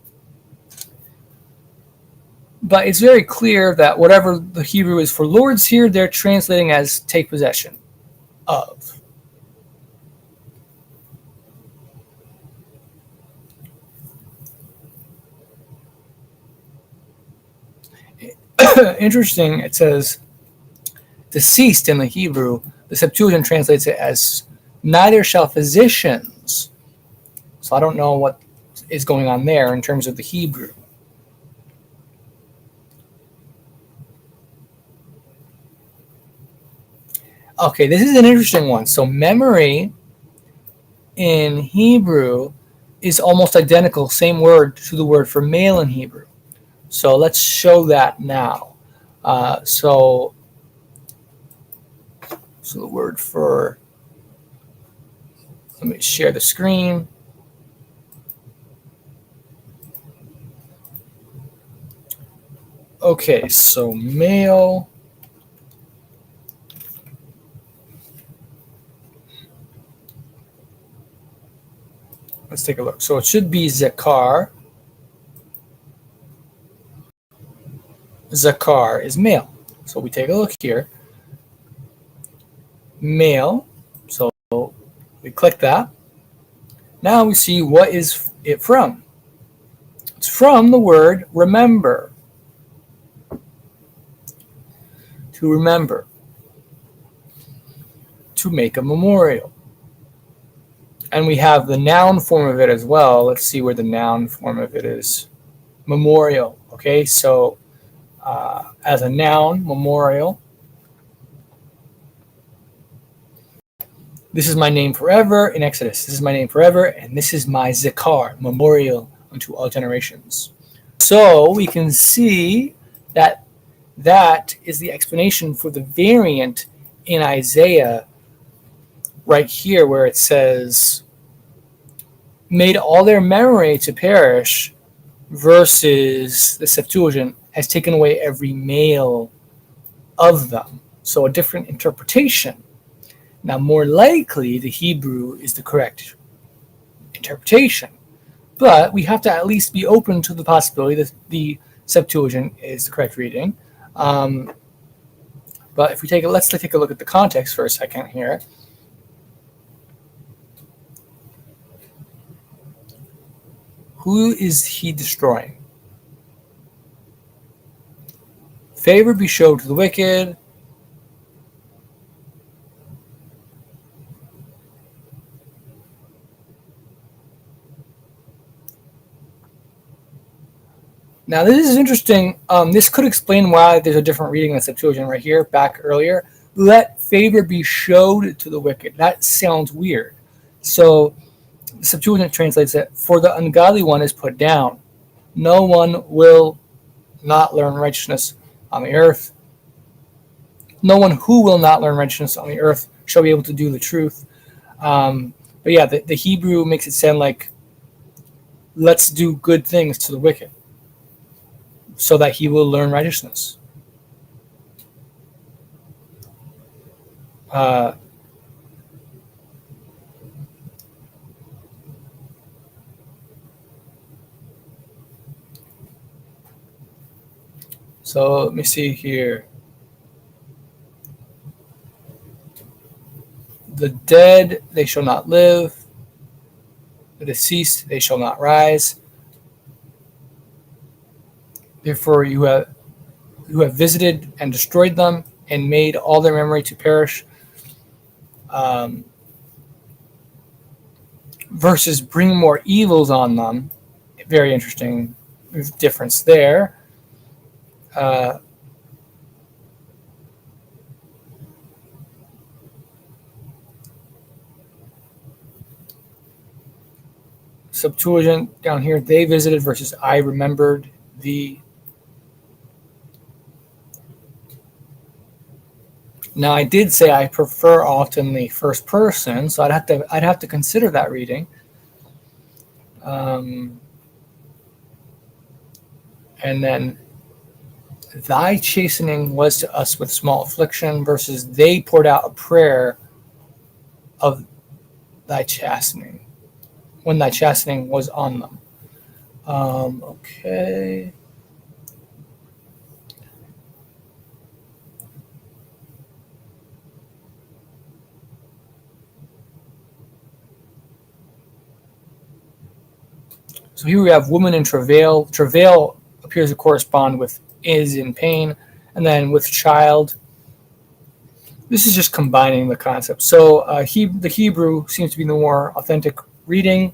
But it's very clear that whatever the Hebrew is for lords here, they're translating as take possession of. Interesting, it says deceased in the Hebrew. The Septuagint translates it as neither shall physicians. So I don't know what is going on there in terms of the Hebrew. Okay, this is an interesting one. So memory in Hebrew is almost identical, same word to the word for male in Hebrew. So let's show that now. So the word for, let me share the screen. Okay, so male. Let's take a look. So it should be Zakar. Zakar is male. So we take a look here. Male. So we click that. Now we see what is it from. It's from the word remember. To remember. To make a memorial. And we have the noun form of it as well. Let's see where the noun form of it is. Memorial. Okay, so as a noun, memorial. This is my name forever in Exodus. This is my name forever, and this is my zikar, memorial unto all generations. So we can see that that is the explanation for the variant in Isaiah right here where it says, made all their memory to perish, versus the Septuagint has taken away every male of them. So a different interpretation. Now, more likely, the Hebrew is the correct interpretation, but we have to at least be open to the possibility that the Septuagint is the correct reading. But if we let's take a look at the context for a second here. Who is he destroying? Favor be showed to the wicked. Now, this is interesting. This could explain why there's a different reading in the Septuagint right here, back earlier. Let favor be showed to the wicked. That sounds weird. So the Septuagint translates it, for the ungodly one is put down. No one will not learn righteousness on the earth. No one who will not learn righteousness on the earth shall be able to do the truth. But yeah, the Hebrew makes it sound like, let's do good things to the wicked, so that he will learn righteousness. So let me see here. The dead, they shall not live. The deceased, they shall not rise. Therefore, you have visited and destroyed them and made all their memory to perish. Versus bring more evils on them. Very interesting difference there. Septuagint down here, they visited versus I remembered thee. Now, I did say I prefer often the first person, so I'd have to consider that reading. And then thy chastening was to us with small affliction, versus they poured out a prayer of thy chastening, when thy chastening was on them. Okay. So here we have woman in travail. Travail appears to correspond with is in pain, and then with child. This is just combining the concepts. So the Hebrew seems to be the more authentic reading.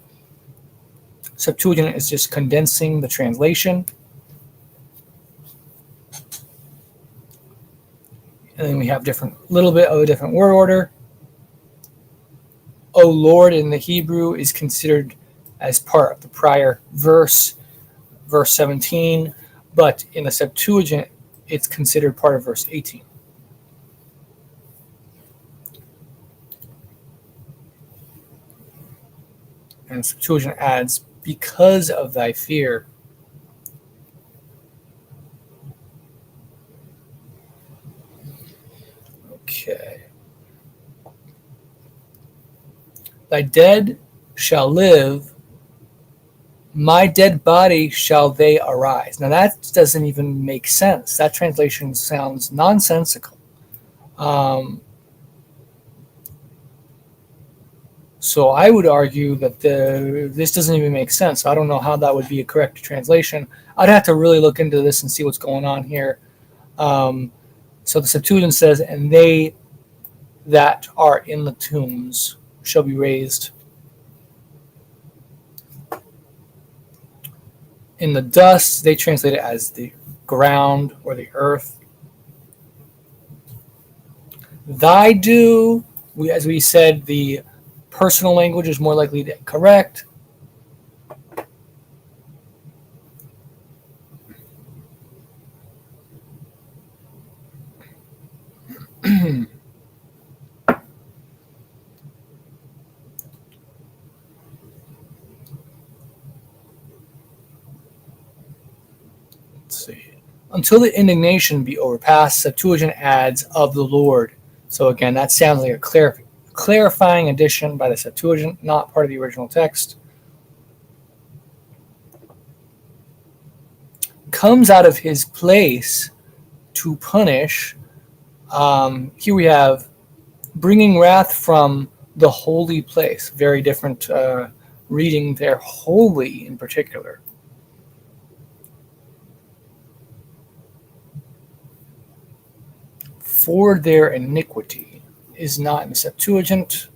Septuagint is just condensing the translation. And then we have little bit of a different word order. O Lord in the Hebrew is considered as part of the prior verse 17, but in the Septuagint, it's considered part of verse 18. And Septuagint adds, because of thy fear. Okay. Thy dead shall live, my dead body shall they arise. Now that doesn't even make sense. That translation sounds nonsensical. So I would argue that this doesn't even make sense. I don't know how that would be a correct translation. I'd have to really look into this and see what's going on here. So the Septuagint says, "And they that are in the tombs shall be raised in the dust." They translate it as the ground or the earth. Thy do, as we said, the personal language is more likely to be correct. Let's see. Until the indignation be overpassed, Septuagint adds of the Lord. So again, that sounds like a clarifying addition by the Septuagint, not part of the original text. Comes out of his place to punish. Here we have bringing wrath from the holy place. Very different reading there, holy in particular. For their iniquity is not in the Septuagint.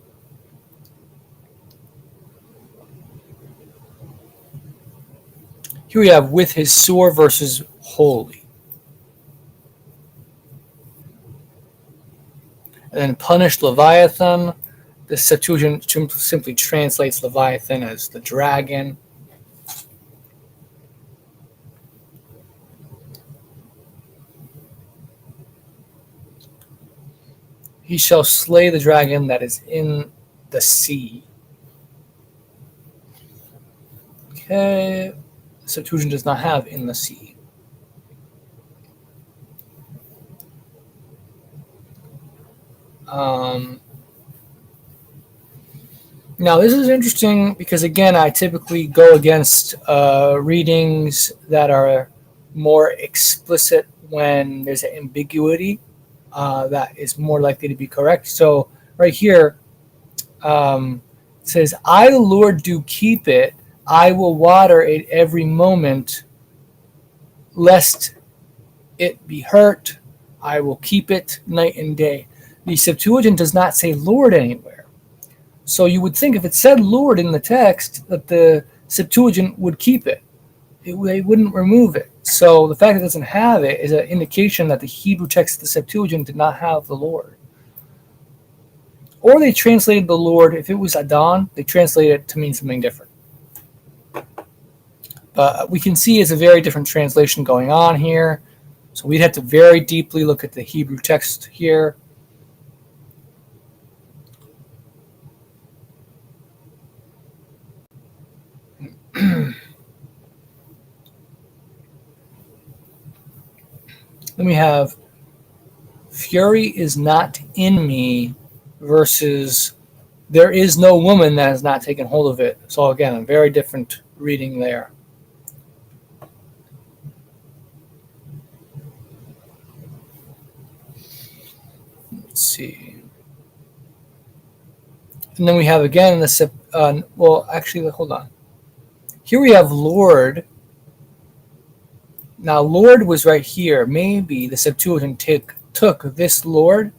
Here we have with his sore versus holy. And then punished Leviathan. The Septuagint simply translates Leviathan as the dragon. He shall slay the dragon that is in the sea. Okay. Septuagint does not have in the sea. Now this is interesting because again I typically go against readings that are more explicit when there's an ambiguity that is more likely to be correct. So right here it says, "I the Lord do keep it, I will water it every moment, lest it be hurt. I will keep it night and day." The Septuagint does not say Lord anywhere. So you would think if it said Lord in the text that the Septuagint would keep it. They wouldn't remove it. So the fact that it doesn't have it is an indication that the Hebrew text of the Septuagint did not have the Lord. Or they translated the Lord, if it was Adon, they translated it to mean something different. But we can see it's a very different translation going on here. So we'd have to very deeply look at the Hebrew text here. Then we have fury is not in me versus there is no woman that has not taken hold of it. So again, a very different reading there. Let's see. And then we have again the well, actually, hold on. Here we have Lord. Now, Lord was right here. Maybe the Septuagint took this Lord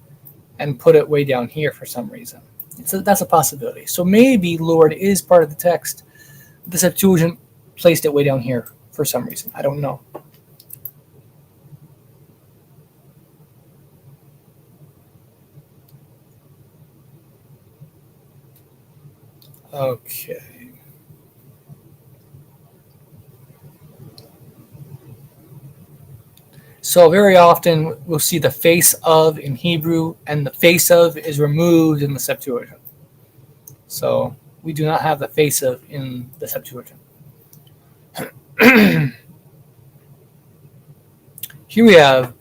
and put it way down here for some reason. So that's a possibility. So maybe Lord is part of the text. The Septuagint placed it way down here for some reason. I don't know. Okay. So very often we'll see the face of in Hebrew, and the face of is removed in the Septuagint. So we do not have the face of in the Septuagint. Here we have,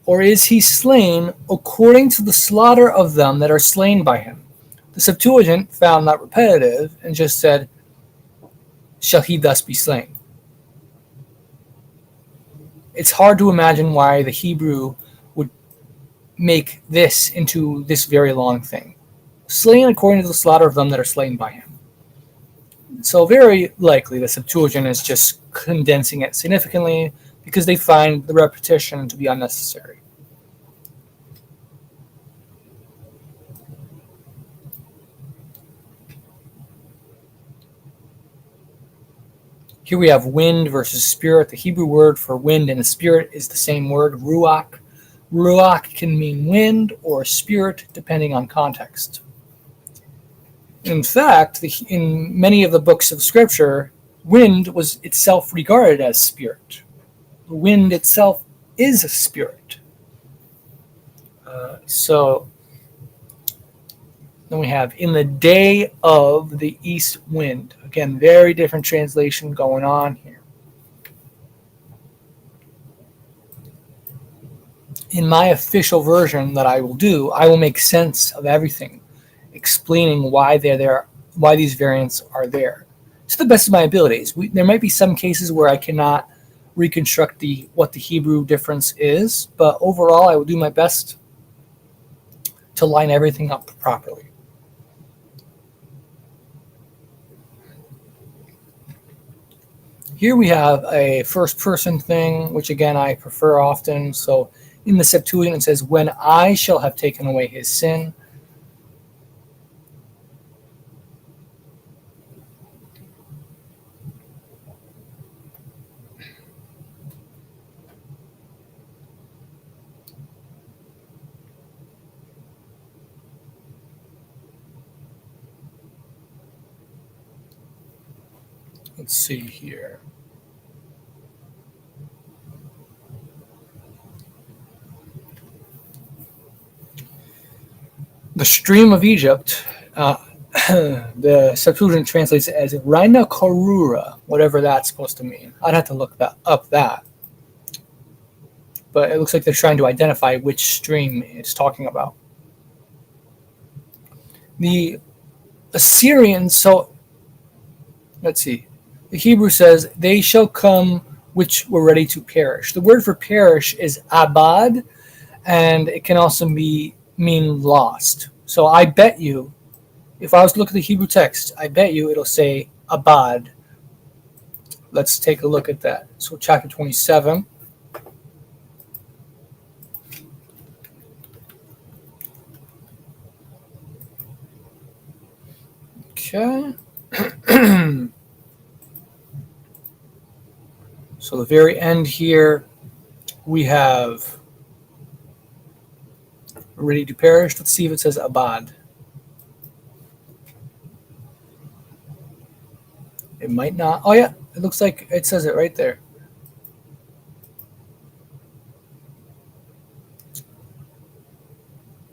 or is he slain according to the slaughter of them that are slain by him? The Septuagint found that repetitive and just said, shall he thus be slain? It's hard to imagine why the Hebrew would make this into this very long thing. slain according to the slaughter of them that are slain by him. So very likely the Septuagint is just condensing it significantly because they find the repetition to be unnecessary. Here we have wind versus spirit. The Hebrew word for wind and spirit is the same word, ruach. Ruach can mean wind or spirit, depending on context. In fact, in many of the books of Scripture, wind was itself regarded as spirit. The wind itself is a spirit. So then we have in the day of the east wind. Again, very different translation going on here. In my official version that I will do, I will make sense of everything, explaining why they're there, why these variants are there, to the best of my abilities. There might be some cases where I cannot reconstruct what the Hebrew difference is, but overall I will do my best to line everything up properly. Here we have a first-person thing, which again I prefer often. So in the Septuagint it says, "When I shall have taken away his sin." Let's see here. The stream of Egypt, the Septuagint translates it as Reina Korura, whatever that's supposed to mean. I'd have to look up that. But it looks like they're trying to identify which stream it's talking about. The Assyrians, so let's see. The Hebrew says, "They shall come which were ready to perish." The word for perish is abad, and it can also mean lost. So I bet you, if I was to look at the Hebrew text, I bet you it'll say abad. Let's take a look at that. So chapter 27. Okay. So the very end here, we have ready to perish. Let's see if it says abad. It might not. Oh yeah, it looks like it says it right there.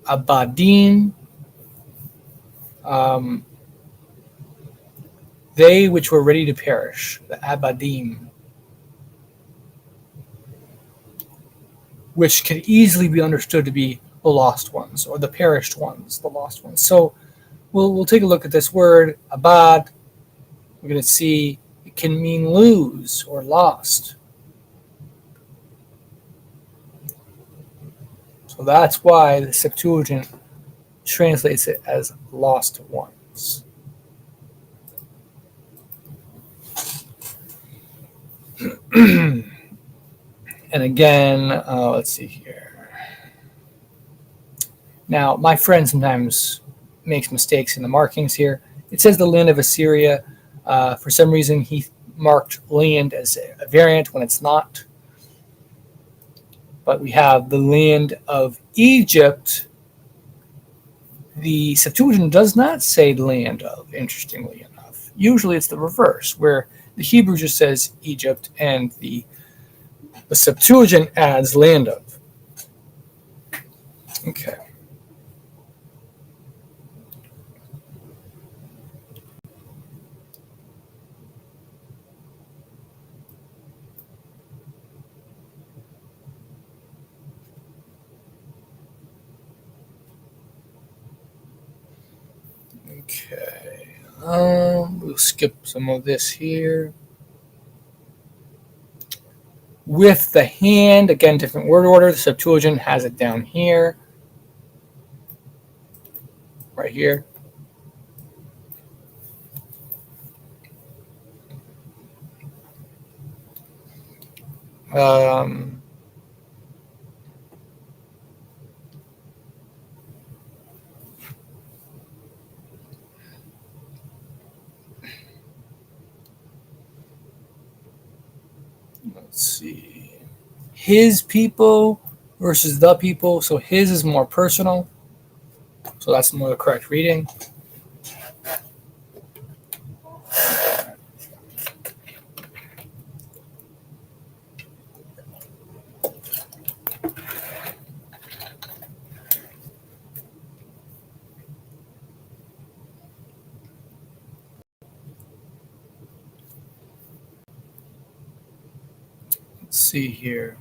Abadim. They which were ready to perish, the Abadim, which can easily be understood to be the lost ones or the perished ones, the lost ones. So we'll take a look at this word, abad. We're going to see it can mean lose or lost. So that's why the Septuagint translates it as lost ones. And again, let's see here. Now, my friend sometimes makes mistakes in the markings here. It says the land of Assyria. For some reason, he marked land as a variant when it's not. But we have the land of Egypt. The Septuagint does not say land of, interestingly enough. Usually it's the reverse, where the Hebrew just says Egypt and the Septuagint adds land of. Okay. Okay. We'll skip some of this here. With the hand, again, different word order. The Septuagint has it down here. right here. Um, let's see. His people versus the people. So his is more personal. So that's more the correct reading. Let's see here.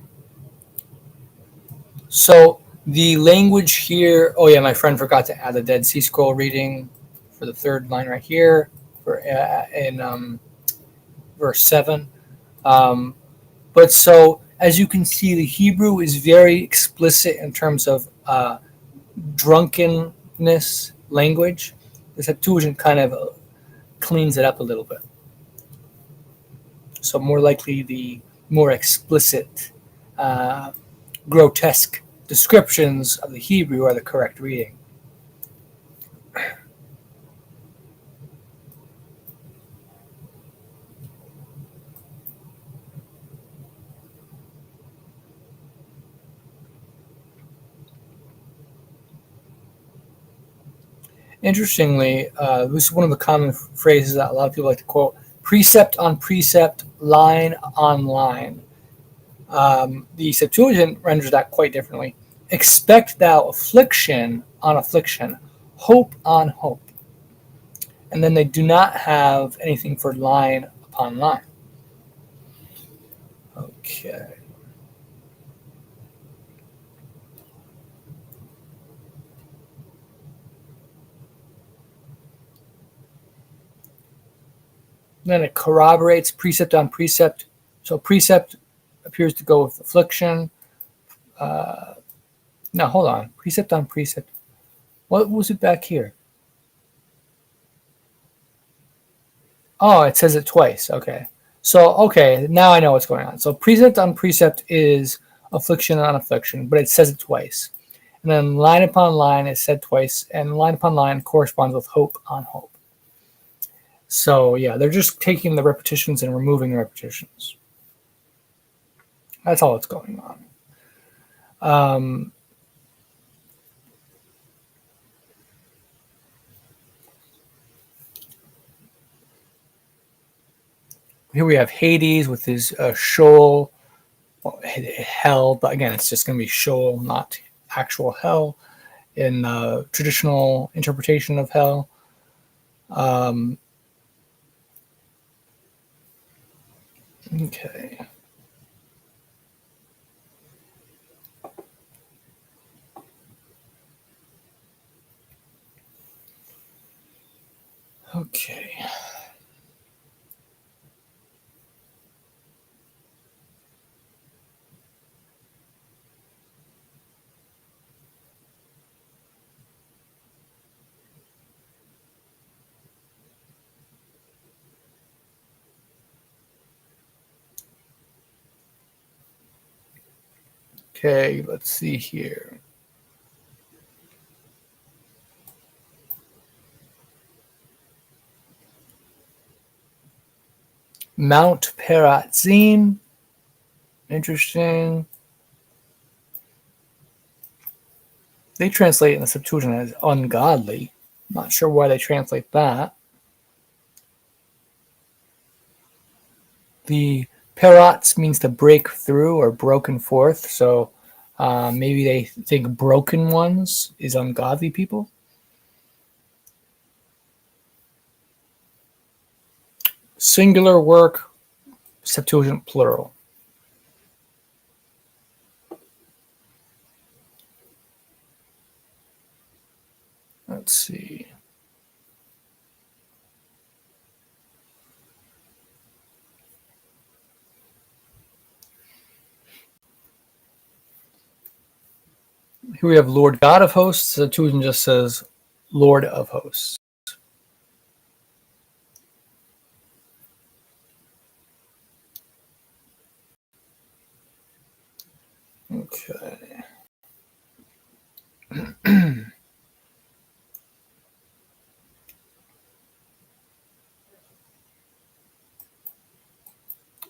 So the language here. Oh yeah, my friend forgot to add the Dead Sea Scroll reading for the third line right here for in verse 7. But so as you can see, the Hebrew is very explicit in terms of drunkenness language. The Septuagint kind of cleans it up a little bit. So more likely the more explicit, grotesque descriptions of the Hebrew are the correct reading. Interestingly, this is one of the common phrases that a lot of people like to quote: precept on precept, line on line. The Septuagint renders that quite differently. Expect thou affliction on affliction, hope on hope. And then they do not have anything for line upon line. Okay. Then it corroborates precept on precept. So precept appears to go with affliction. Now, hold on. Precept on precept. What was it back here? Oh, it says it twice. Okay. So, okay, now I know what's going on. So precept on precept is affliction on affliction, but it says it twice. And then line upon line is said twice, and line upon line corresponds with hope on hope. So, yeah, they're just taking the repetitions and removing the repetitions. That's all that's going on. Here we have Hades with his Sheol, hell, but again, it's just going to be Sheol, not actual hell in the traditional interpretation of hell. Okay. Okay. Okay, let's see here. Mount Peratzim. Interesting. They translate in the Septuagint as ungodly. Not sure why they translate that. The Peratz means to break through or broken forth. So maybe they think broken ones is ungodly people. Singular work, Septuagint plural. Let's see. Here we have Lord God of Hosts. The Septuagint just says Lord of hosts. Okay.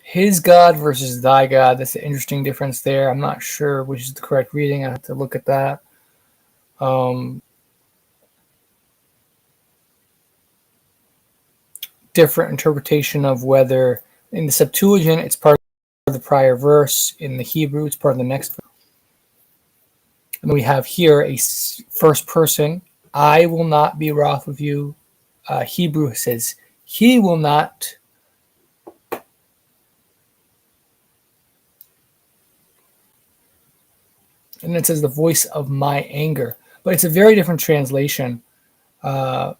His God versus thy God. That's an interesting difference there. I'm not sure which is the correct reading. I have to look at that. Different interpretation of whether in the Septuagint it's part of the prior verse, in the Hebrew it's part of the next verse. And we have here a first person. I will not be wroth with you. Hebrew says, he will not. And it says the voice of my anger. But it's a very different translation. And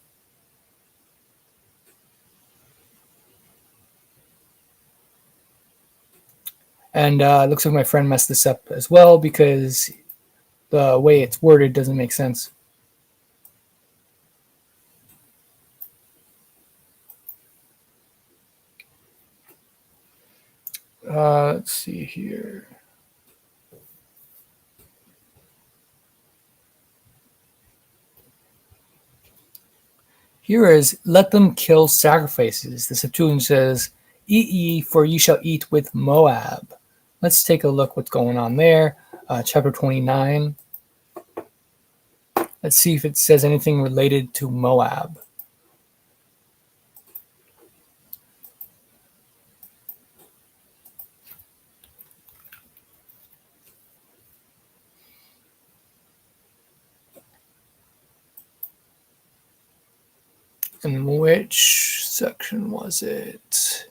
it looks like my friend messed this up as well because the way it's worded doesn't make sense. Let's see here. Here is, let them kill sacrifices. The Septuagint says, eat ye, for ye shall eat with Moab. Let's take a look what's going on there. Chapter 29. Let's see if it says anything related to Moab. In which section was it?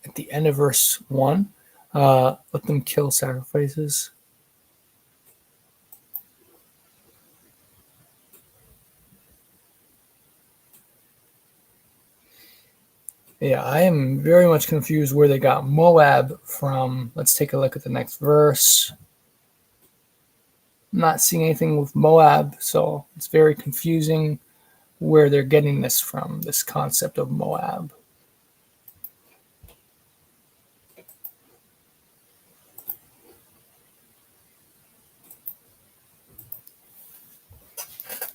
At the end of verse 1. Let them kill sacrifices. Yeah, I am very much confused where they got Moab from. Let's take a look at the next verse. I'm not seeing anything with Moab, so it's very confusing where they're getting this from, this concept of Moab.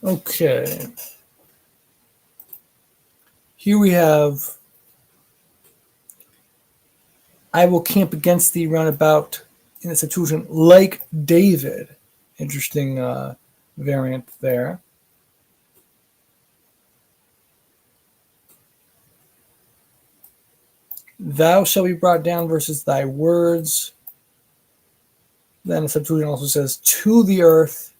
Okay. Here we have, I will camp against thee round about in the Septuagint like David. Interesting variant there. Thou shalt be brought down versus thy words. Then the Septuagint also says to the earth.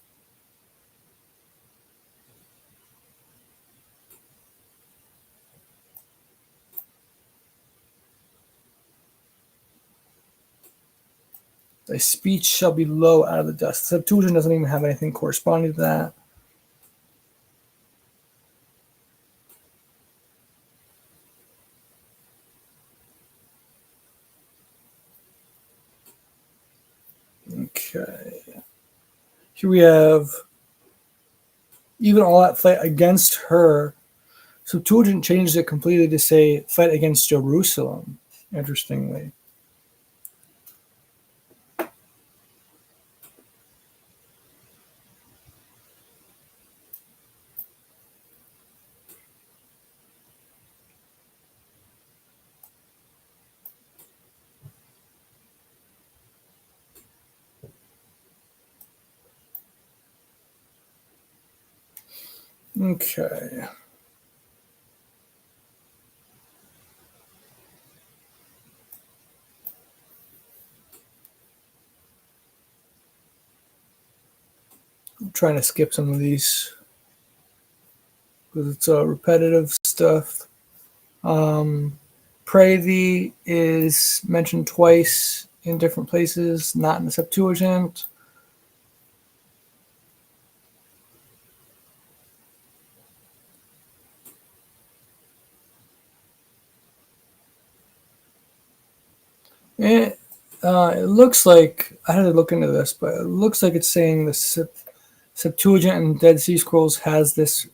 Thy speech shall be low out of the dust. The Septuagint doesn't even have anything corresponding to that. Okay. Here we have, even all that fight against her. Septuagint changed it completely to say fight against Jerusalem, interestingly. Okay. I'm trying to skip some of these because it's repetitive stuff. Pray thee is mentioned twice in different places, not in the Septuagint. It looks like, I had to look into this, but it looks like it's saying Septuagint and Dead Sea Scrolls has this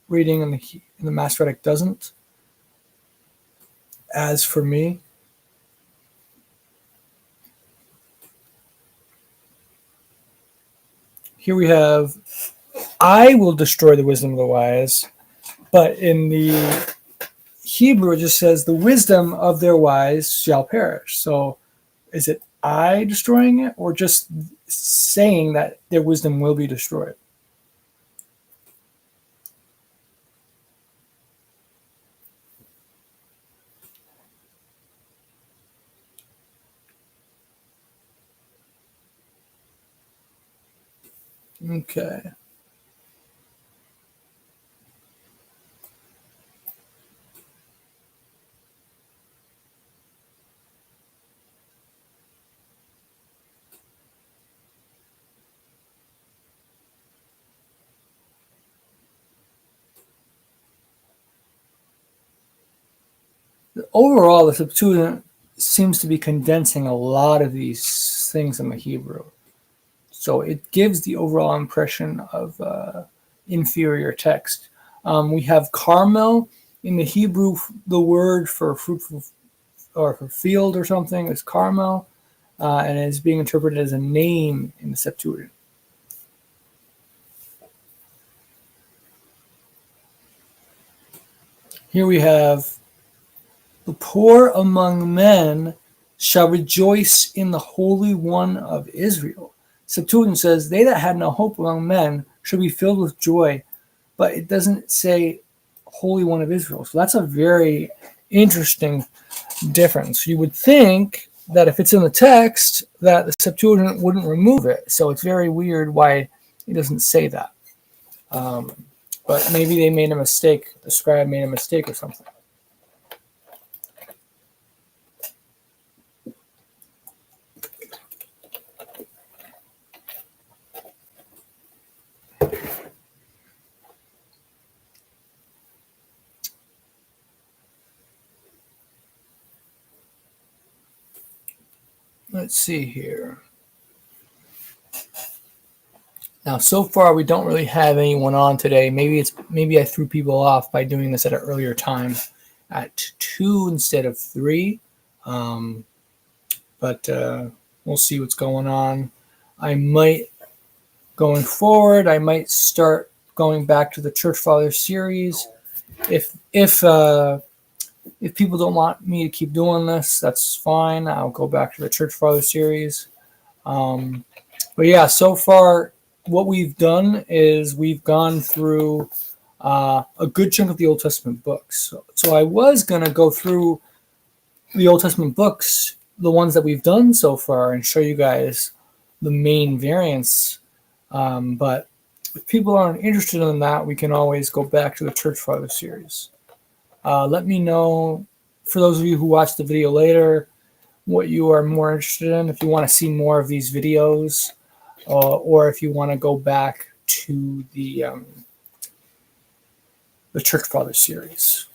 reading, and the Masoretic doesn't. As for me, here we have, I will destroy the wisdom of the wise, but in the Hebrew it just says the wisdom of their wise shall perish. So is it I destroying it, or just saying that their wisdom will be destroyed? Okay. Overall, the Septuagint seems to be condensing a lot of these things in the Hebrew. So it gives the overall impression of inferior text. We have Carmel in the Hebrew. The word for fruitful or for field or something is Carmel, and it is being interpreted as a name in the Septuagint. Here we have the poor among men shall rejoice in the Holy One of Israel. Septuagint says, they that had no hope among men shall be filled with joy, but it doesn't say Holy One of Israel. So that's a very interesting difference. You would think that if it's in the text, that the Septuagint wouldn't remove it. So it's very weird why it doesn't say that. But maybe they made a mistake, the scribe made a mistake or something. Let's see here. Now, so far we don't really have anyone on today. Maybe I threw people off by doing this at an earlier time, at 2 instead of 3. But we'll see what's going on. I might, going forward, I might start going back to the Church Fathers series. If people don't want me to keep doing this, that's fine. I'll go back to the Church Fathers series. But yeah, so far what we've done is we've gone through a good chunk of the Old Testament books. So I was going to go through the Old Testament books, the ones that we've done so far, and show you guys the main variants. But if people aren't interested in that, we can always go back to the Church Fathers series. Let me know, for those of you who watch the video later, what you are more interested in, if you want to see more of these videos, or if you want to go back to the Church Fathers series.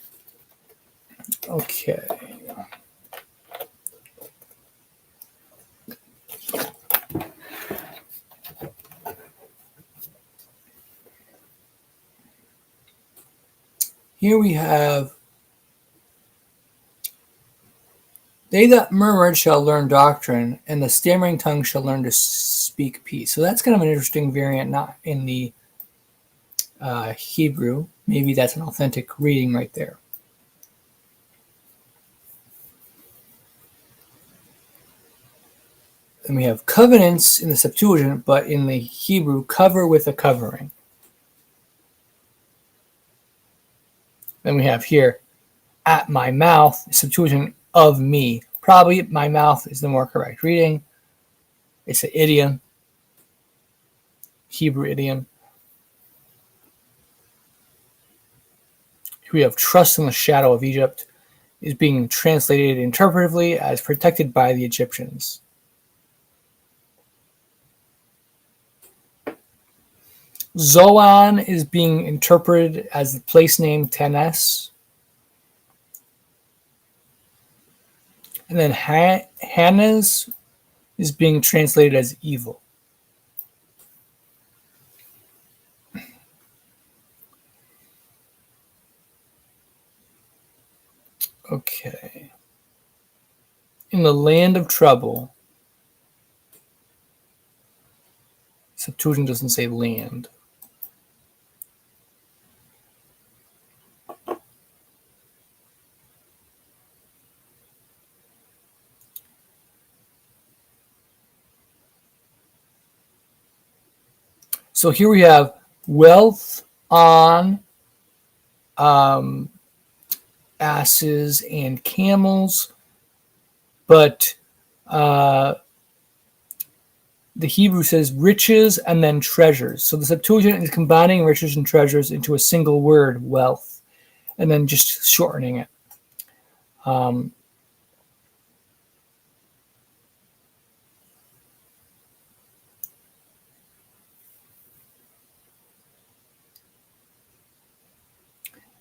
Okay. Here we have, they that murmured shall learn doctrine, and the stammering tongue shall learn to speak peace. So that's kind of an interesting variant, not in the Hebrew. Maybe that's an authentic reading right there. And we have covenants in the Septuagint, but in the Hebrew, cover with a covering. Then we have here, at my mouth, Septuagint, of me. Probably my mouth is the more correct reading. It's an idiom, Hebrew idiom. Here we have trust in the shadow of Egypt is being translated interpretively as protected by the Egyptians. Zoan is being interpreted as the place name Tanis. And then Hannes is being translated as evil. Okay. In the land of trouble. Septuagint doesn't say land. So here we have wealth on asses and camels, but the Hebrew says riches and then treasures. So the Septuagint is combining riches and treasures into a single word, wealth, and then just shortening it.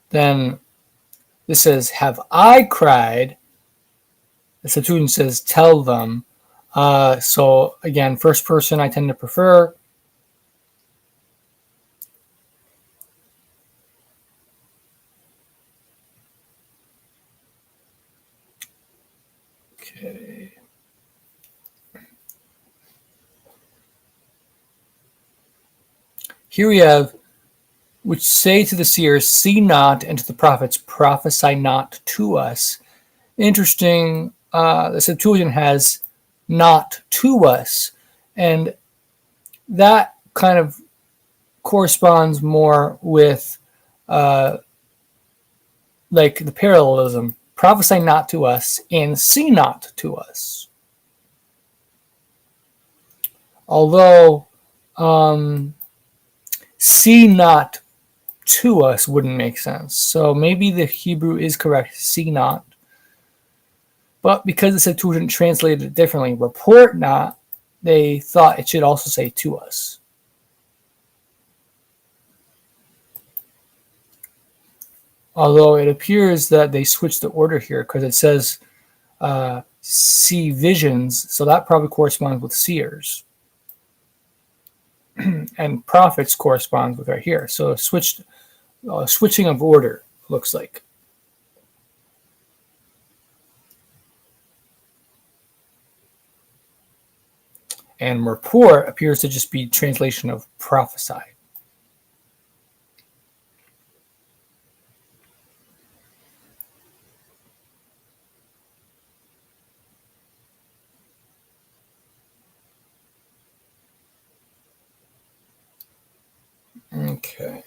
Then this says, have I cried? The Septuagint says, tell them. So again, first person I tend to prefer. Okay. Here we have, which say to the seers, see not, and to the prophets, prophesy not to us. Interesting, the Septuagint has not to us, and that kind of corresponds more with like the parallelism, prophesy not to us and see not to us. Although see not to us wouldn't make sense. So maybe the Hebrew is correct, see not. But because the Septuagint translated it differently, report not, they thought it should also say to us. Although it appears that they switched the order here because it says see visions, so that probably corresponds with seers. And prophets corresponds with right here. So switching of order, looks like. And report appears to just be translation of prophesy. Okay.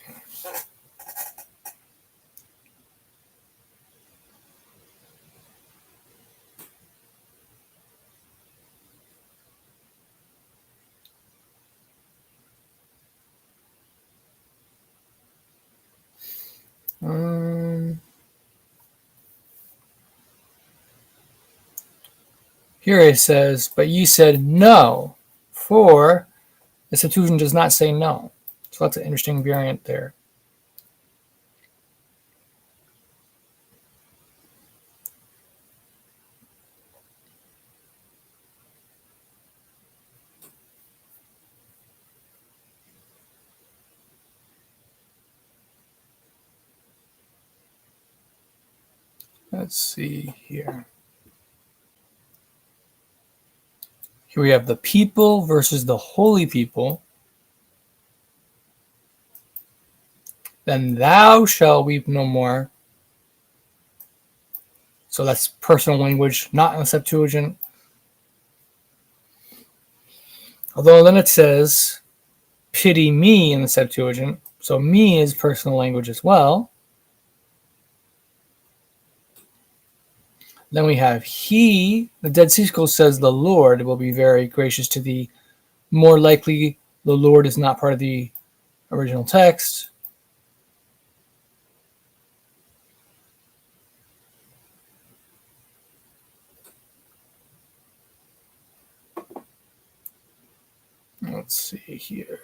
Here it says, but ye said no, for the Septuagint does not say no. So that's an interesting variant there. Let's see here. Here we have the people versus the holy people. Then thou shalt weep no more. So that's personal language, not in the Septuagint. Although then it says, pity me in the Septuagint. So me is personal language as well. Then we have he. The Dead Sea Scrolls says the Lord will be very gracious to thee. More likely, the Lord is not part of the original text. Let's see here.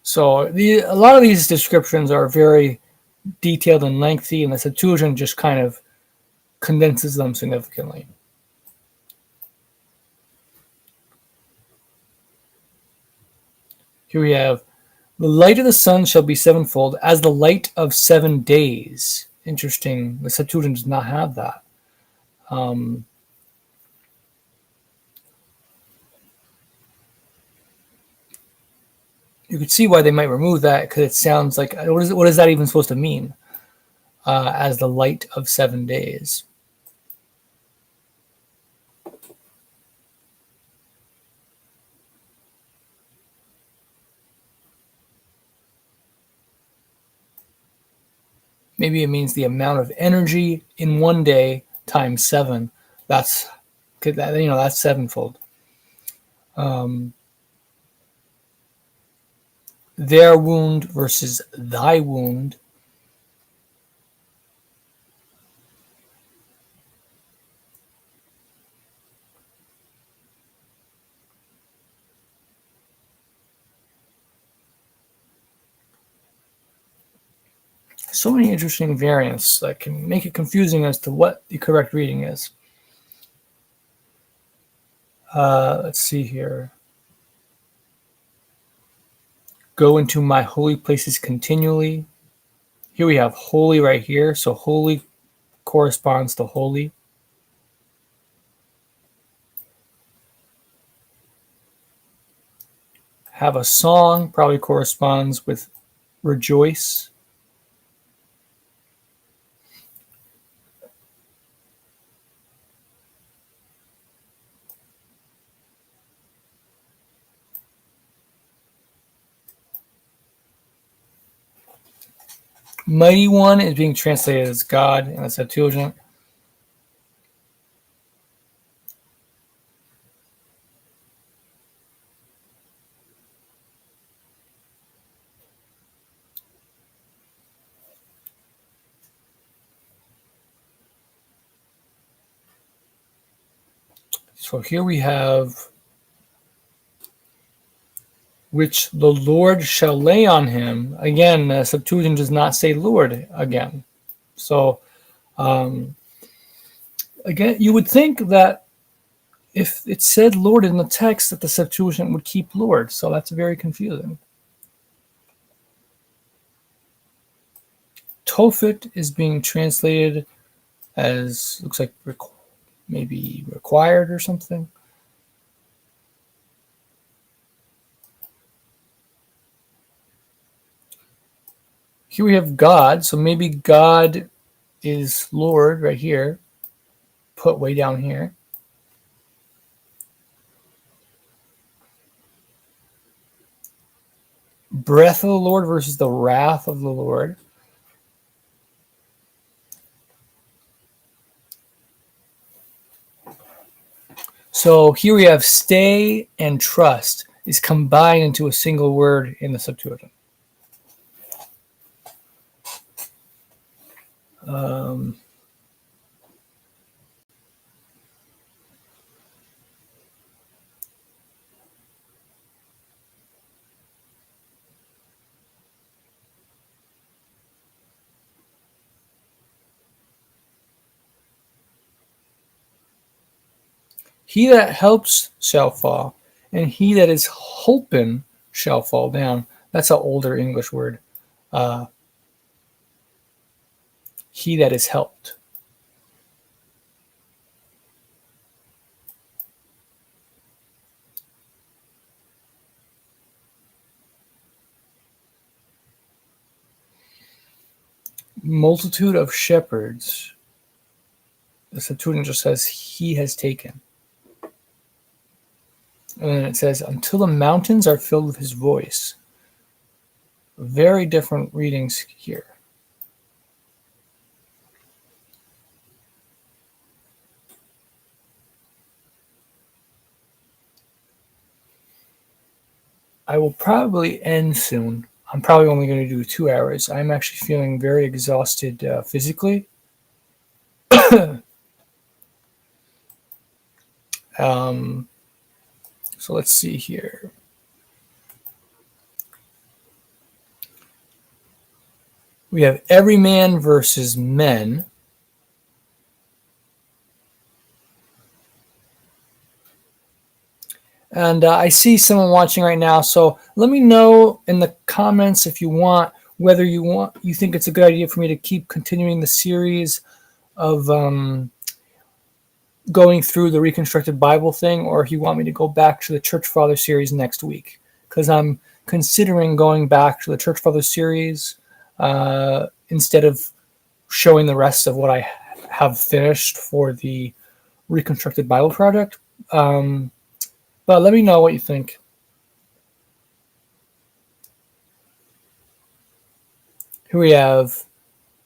So a lot of these descriptions are very detailed and lengthy, and the Septuagint just kind of condenses them significantly. Here we have, the light of the sun shall be sevenfold, as the light of 7 days. Interesting. The Septuagint does not have that. You could see why they might remove that, because it sounds like, what is that even supposed to mean? As the light of 7 days. Maybe it means the amount of energy in one day times 7. That's sevenfold. Their wound versus thy wound. So many interesting variants that can make it confusing as to what the correct reading is. Let's see here. Go into my holy places continually. Here we have holy right here. So holy corresponds to holy. Have a song probably corresponds with rejoice. Mighty One is being translated as God in the Septuagint. So here we have, which the Lord shall lay on him. Again, the Septuagint does not say Lord again. So, again, you would think that if it said Lord in the text, that the Septuagint would keep Lord. So that's very confusing. Tophet is being translated as, looks like maybe required or something. Here we have God, so maybe God is Lord right here, put way down here. Breath of the Lord versus the wrath of the Lord. So here we have stay and trust is combined into a single word in the Septuagint. He that helps shall fall, and he that is holpen shall fall down. That's an older English word. He that is helped. Multitude of shepherds. The Septuagint just says he has taken. And then it says, until the mountains are filled with his voice. Very different readings here. I will probably end soon. I'm probably only going to do 2 hours. I'm actually feeling very exhausted physically. So let's see here. We have every man versus men. And I see someone watching right now, so let me know in the comments if you want, whether you think it's a good idea for me to keep continuing the series of going through the Reconstructed Bible thing, or if you want me to go back to the Church Father series next week, because I'm considering going back to the Church Father series instead of showing the rest of what I have finished for the Reconstructed Bible project. But let me know what you think. Here we have,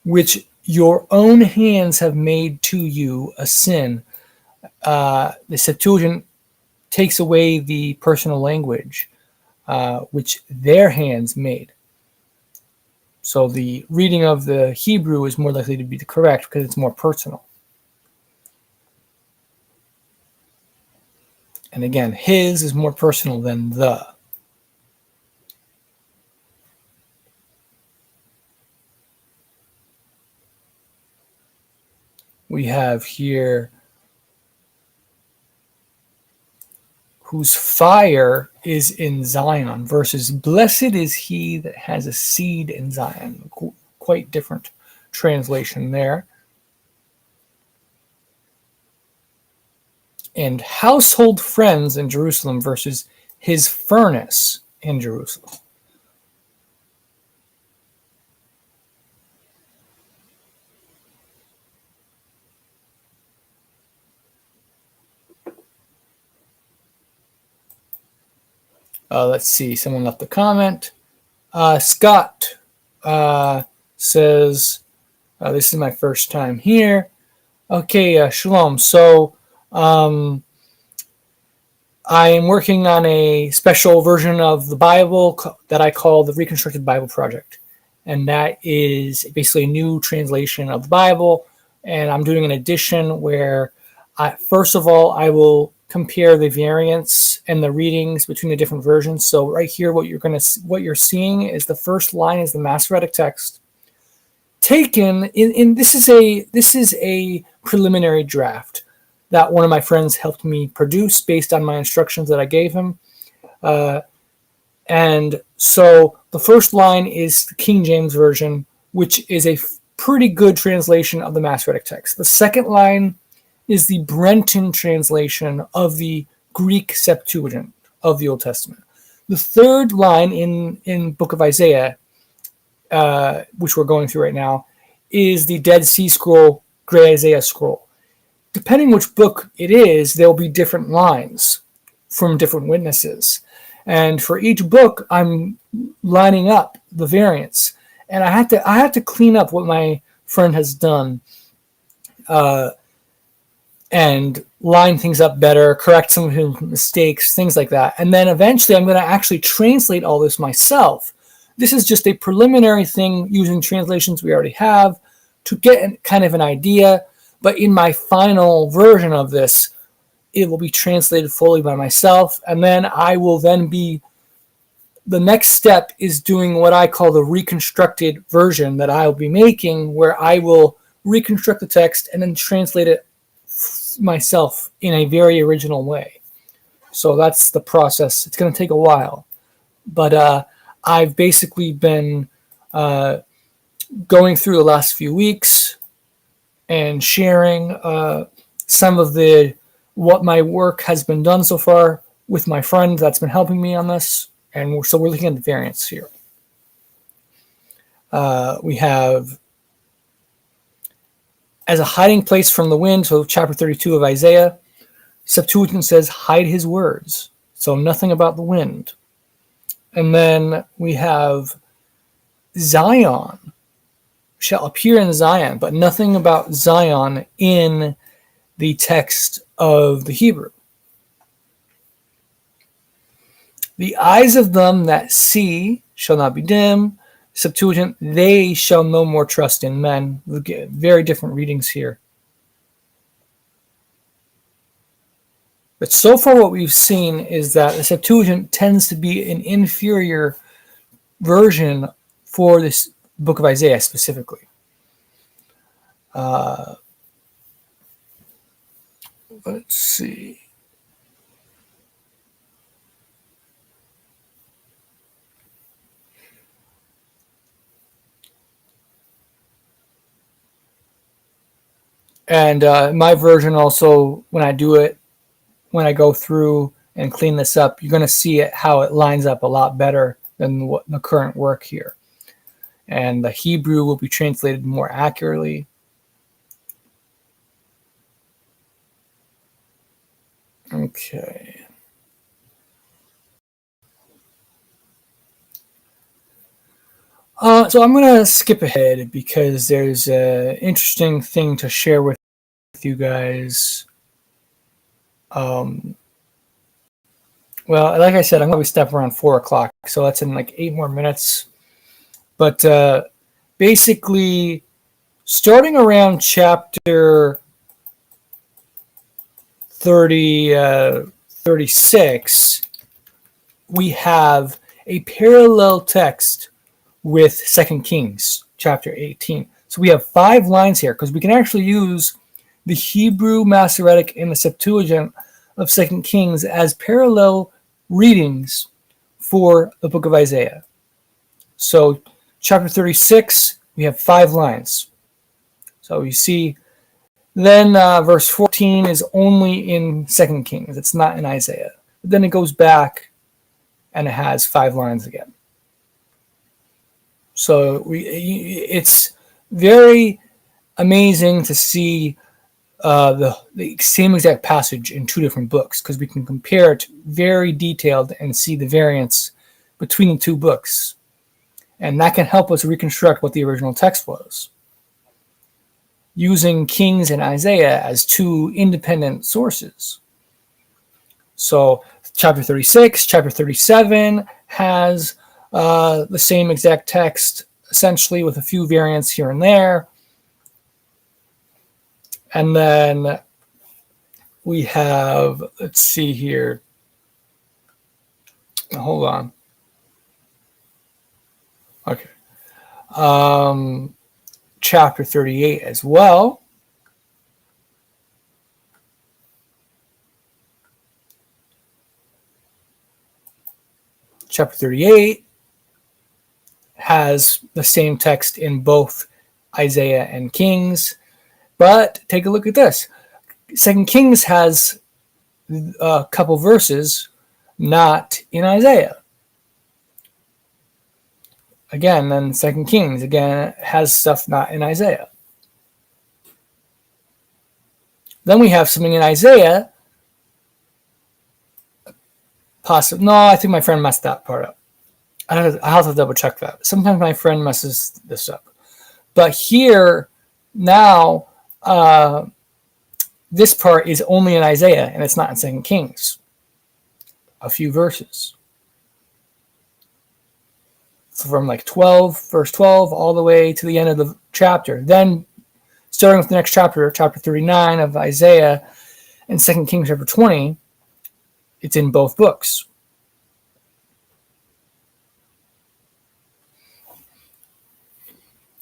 which your own hands have made to you a sin. The Septuagint takes away the personal language, which their hands made. So the reading of the Hebrew is more likely to be correct because it's more personal. And again, his is more personal than the. We have here, whose fire is in Zion, versus blessed is he that has a seed in Zion. Quite different translation there. And household friends in Jerusalem versus his furnace in Jerusalem. Let's see, someone left a comment. Scott says, this is my first time here. Okay, shalom. So I am working on a special version of the Bible that I call the Reconstructed Bible Project. And that is basically a new translation of the Bible. And I'm doing an edition where, first of all, I will compare the variants and the readings between the different versions. So right here, what you're seeing is the first line is the Masoretic text. Taken in this is a preliminary draft that one of my friends helped me produce based on my instructions that I gave him. And so the first line is the King James Version, which is a pretty good translation of the Masoretic text. The second line is the Brenton translation of the Greek Septuagint of the Old Testament. The third line in Book of Isaiah, which we're going through right now, is the Dead Sea Scroll, Gray Isaiah Scroll. Depending which book it is, there'll be different lines from different witnesses. And for each book, I'm lining up the variants. And I have to clean up what my friend has done and line things up better, correct some of his mistakes, things like that. And then eventually I'm going to actually translate all this myself. This is just a preliminary thing using translations we already have to get kind of an idea. But in my final version of this, it will be translated fully by myself. And then the next step is doing what I call the reconstructed version that I'll be making, where I will reconstruct the text and then translate it myself in a very original way. So that's the process. It's going to take a while. But I've basically been going through the last few weeks and sharing some of what my work has been done so far with my friend that's been helping me on this. And so we're looking at the variants here. We have as a hiding place from the wind, so chapter 32 of Isaiah. Septuagint says, hide his words. So nothing about the wind. And then we have Zion shall appear in Zion, but nothing about Zion in the text of the Hebrew. The eyes of them that see shall not be dim. Septuagint, they shall no more trust in men. Look at very different readings here. But so far what we've seen is that the Septuagint tends to be an inferior version for this book of Isaiah specifically. Let's see. And my version also, when I go through and clean this up, you're going to see how it lines up a lot better than what the current work here. And the Hebrew will be translated more accurately. Okay. So I'm going to skip ahead because there's an interesting thing to share with you guys. Well, like I said, I'm going to step around 4 o'clock, so that's in like 8 more minutes. But basically, starting around chapter 36, we have a parallel text with 2 Kings chapter 18. So we have 5 lines here because we can actually use the Hebrew Masoretic and the Septuagint of 2 Kings as parallel readings for the book of Isaiah. So chapter 36, we have 5 lines. So you see, then verse 14 is only in 2 Kings. It's not in Isaiah. But then it goes back and it has 5 lines again. So it's very amazing to see the same exact passage in 2 different books, because we can compare it very detailed and see the variance between the 2 books. And that can help us reconstruct what the original text was, using Kings and Isaiah as 2 independent sources. So chapter 36, chapter 37 has the same exact text, essentially, with a few variants here and there. And then we have, let's see here. Hold on. Okay. Chapter 38 as well. Chapter 38 has the same text in both Isaiah and Kings. But take a look at this. 2 Kings has a couple verses not in Isaiah. Again, then 2 Kings again has stuff not in Isaiah. Then we have something in Isaiah. No, I think my friend messed that part up. I'll have to double check that. Sometimes my friend messes this up. But here, now, this part is only in Isaiah, and it's not in 2 Kings. A few verses. So from like 12, verse 12, all the way to the end of the chapter. Then, starting with the next chapter, chapter 39 of Isaiah, and 2 Kings chapter 20, it's in both books.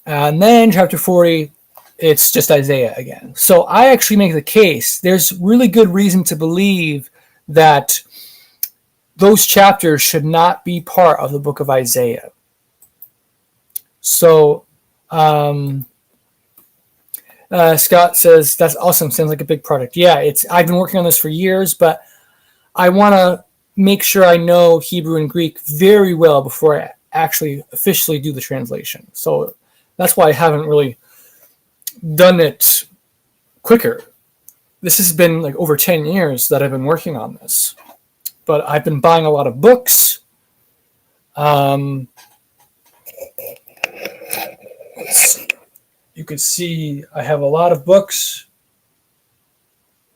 And then chapter 40, it's just Isaiah again. So I actually make the case, there's really good reason to believe that those chapters should not be part of the book of Isaiah. So Scott says, that's awesome. Sounds like a big project. Yeah, I've been working on this for years, but I want to make sure I know Hebrew and Greek very well before I actually officially do the translation. So that's why I haven't really done it quicker. This has been like over 10 years that I've been working on this. But I've been buying a lot of books. You can see I have a lot of books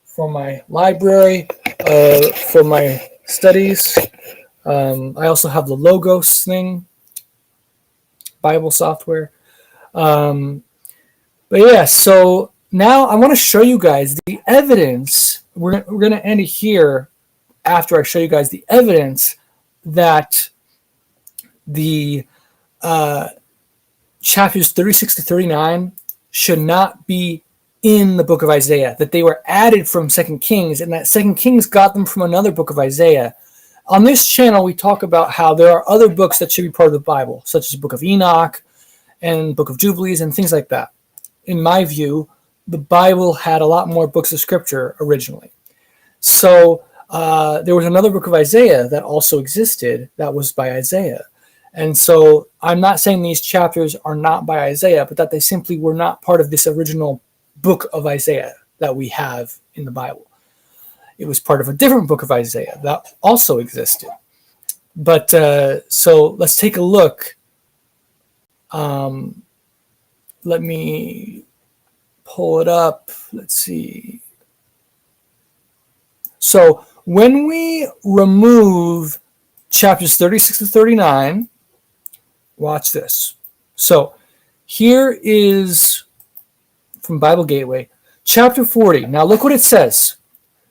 from my library, for my studies. I also have the Logos thing, Bible software. But yeah, so now I want to show you guys the evidence. We're going to end it here after I show you guys the evidence that the chapters 36 to 39 should not be in the book of Isaiah, that they were added from 2 Kings, and that 2 Kings got them from another book of Isaiah. On this channel, we talk about how there are other books that should be part of the Bible, such as the book of Enoch and book of Jubilees and things like that. In my view, the Bible had a lot more books of scripture originally. So there was another book of Isaiah that also existed that was by Isaiah. And so I'm not saying these chapters are not by Isaiah, but that they simply were not part of this original book of Isaiah that we have in the Bible. It was part of a different book of Isaiah that also existed. But so let's take a look. Let me pull it up. Let's see. So when we remove chapters 36 to 39, watch this. So here is from Bible Gateway, chapter 40. Now look what it says.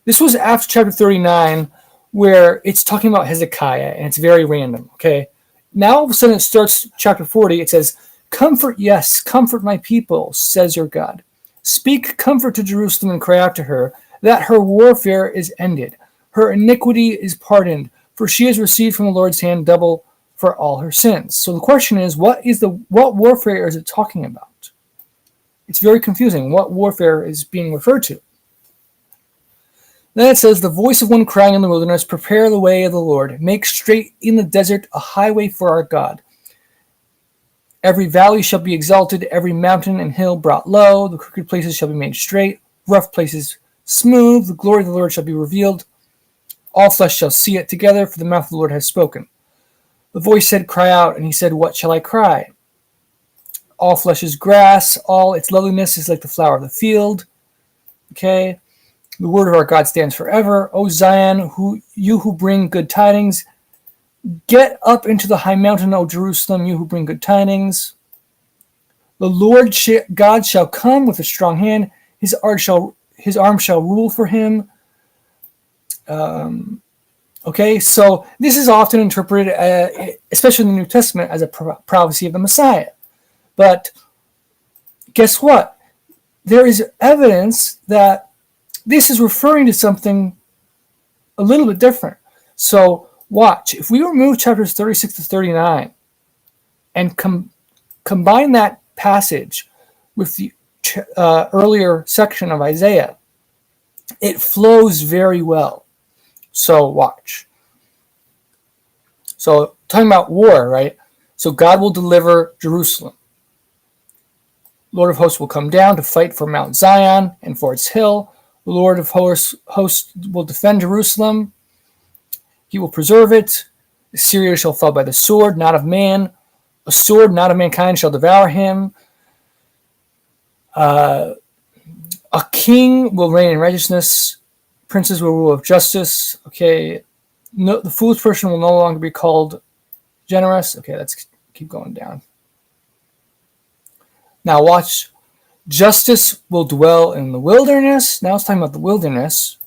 This was after chapter 39, where it's talking about Hezekiah, and it's very random, okay? Now all of a sudden it starts chapter 40. It says, "Comfort, yes, comfort my people, says your God. Speak comfort to Jerusalem and cry out to her, that her warfare is ended. Her iniquity is pardoned, for she has received from the Lord's hand double for all her sins." So the question is, what warfare is it talking about? It's very confusing. What warfare is being referred to? Then it says, "The voice of one crying in the wilderness, prepare the way of the Lord. Make straight in the desert a highway for our God. Every valley shall be exalted, every mountain and hill brought low. The crooked places shall be made straight, rough places smooth. The glory of the Lord shall be revealed. All flesh shall see it together, for the mouth of the Lord has spoken." The voice said, "Cry out." And he said, "What shall I cry?" All flesh is grass, all its loveliness is like the flower of the field. Okay. The word of our God stands forever. O Zion, you who bring good tidings, get up into the high mountain, O Jerusalem, you who bring good tidings. The Lord God shall come with a strong hand. His arm shall rule for him. Okay, so this is often interpreted, especially in the New Testament, as a prophecy of the Messiah. But guess what? There is evidence that this is referring to something a little bit different. So watch. If we remove chapters 36 to 39 and combine that passage with the earlier section of Isaiah, it flows very well. So watch. So talking about war, right? So God will deliver Jerusalem. Lord of hosts will come down to fight for Mount Zion and for its hill. The Lord of hosts will defend Jerusalem. He will preserve it. Assyria shall fall by the sword, not of man. A sword not of mankind shall devour him. A king will reign in righteousness. Princes will rule of justice. Okay. No, the foolish person will no longer be called generous. Okay, let's keep going down. Now watch. Justice will dwell in the wilderness. Now it's talking about the wilderness.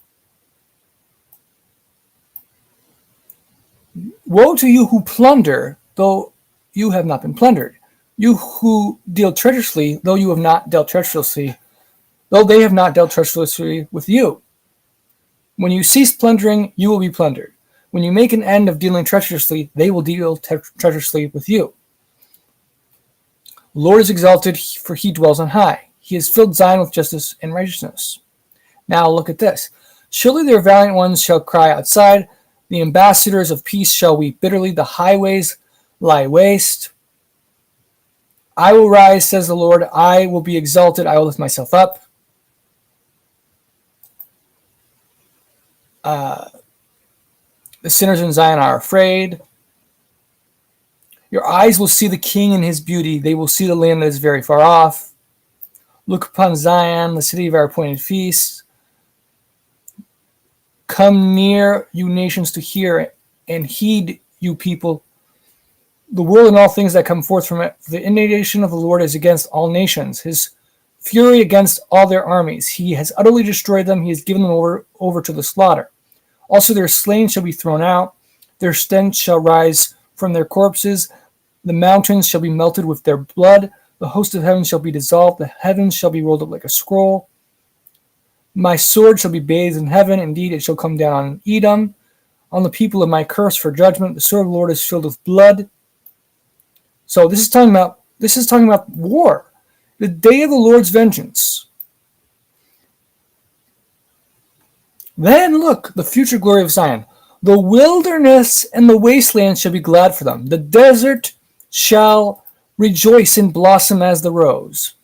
Woe to you who plunder, though you have not been plundered. You who deal treacherously, though you have not dealt treacherously, though they have not dealt treacherously with you. When you cease plundering, you will be plundered. When you make an end of dealing treacherously, they will deal treacherously with you. The Lord is exalted, for he dwells on high. He has filled Zion with justice and righteousness. Now look at this. Surely their valiant ones shall cry outside. The ambassadors of peace shall weep bitterly. The highways lie waste. I will rise, says the Lord. I will be exalted. I will lift myself up. The sinners in Zion are afraid. Your eyes will see the king in his beauty. They will see the land that is very far off. Look upon Zion, the city of our appointed feasts. Come near, you nations, to hear, and heed, you people. The world and all things that come forth from it. The indignation of the Lord is against all nations, his fury against all their armies. He has utterly destroyed them. He has given them over to the slaughter. Also their slain shall be thrown out. Their stench shall rise from their corpses. The mountains shall be melted with their blood. The host of heaven shall be dissolved. The heavens shall be rolled up like a scroll. My sword shall be bathed in heaven. Indeed, it shall come down on Edom, on the people of my curse for judgment. The sword of the Lord is filled with blood. So this is talking about war, the day of the Lord's vengeance. Then look, the future glory of Zion. The wilderness and the wasteland shall be glad for them. The desert shall rejoice and blossom as the rose.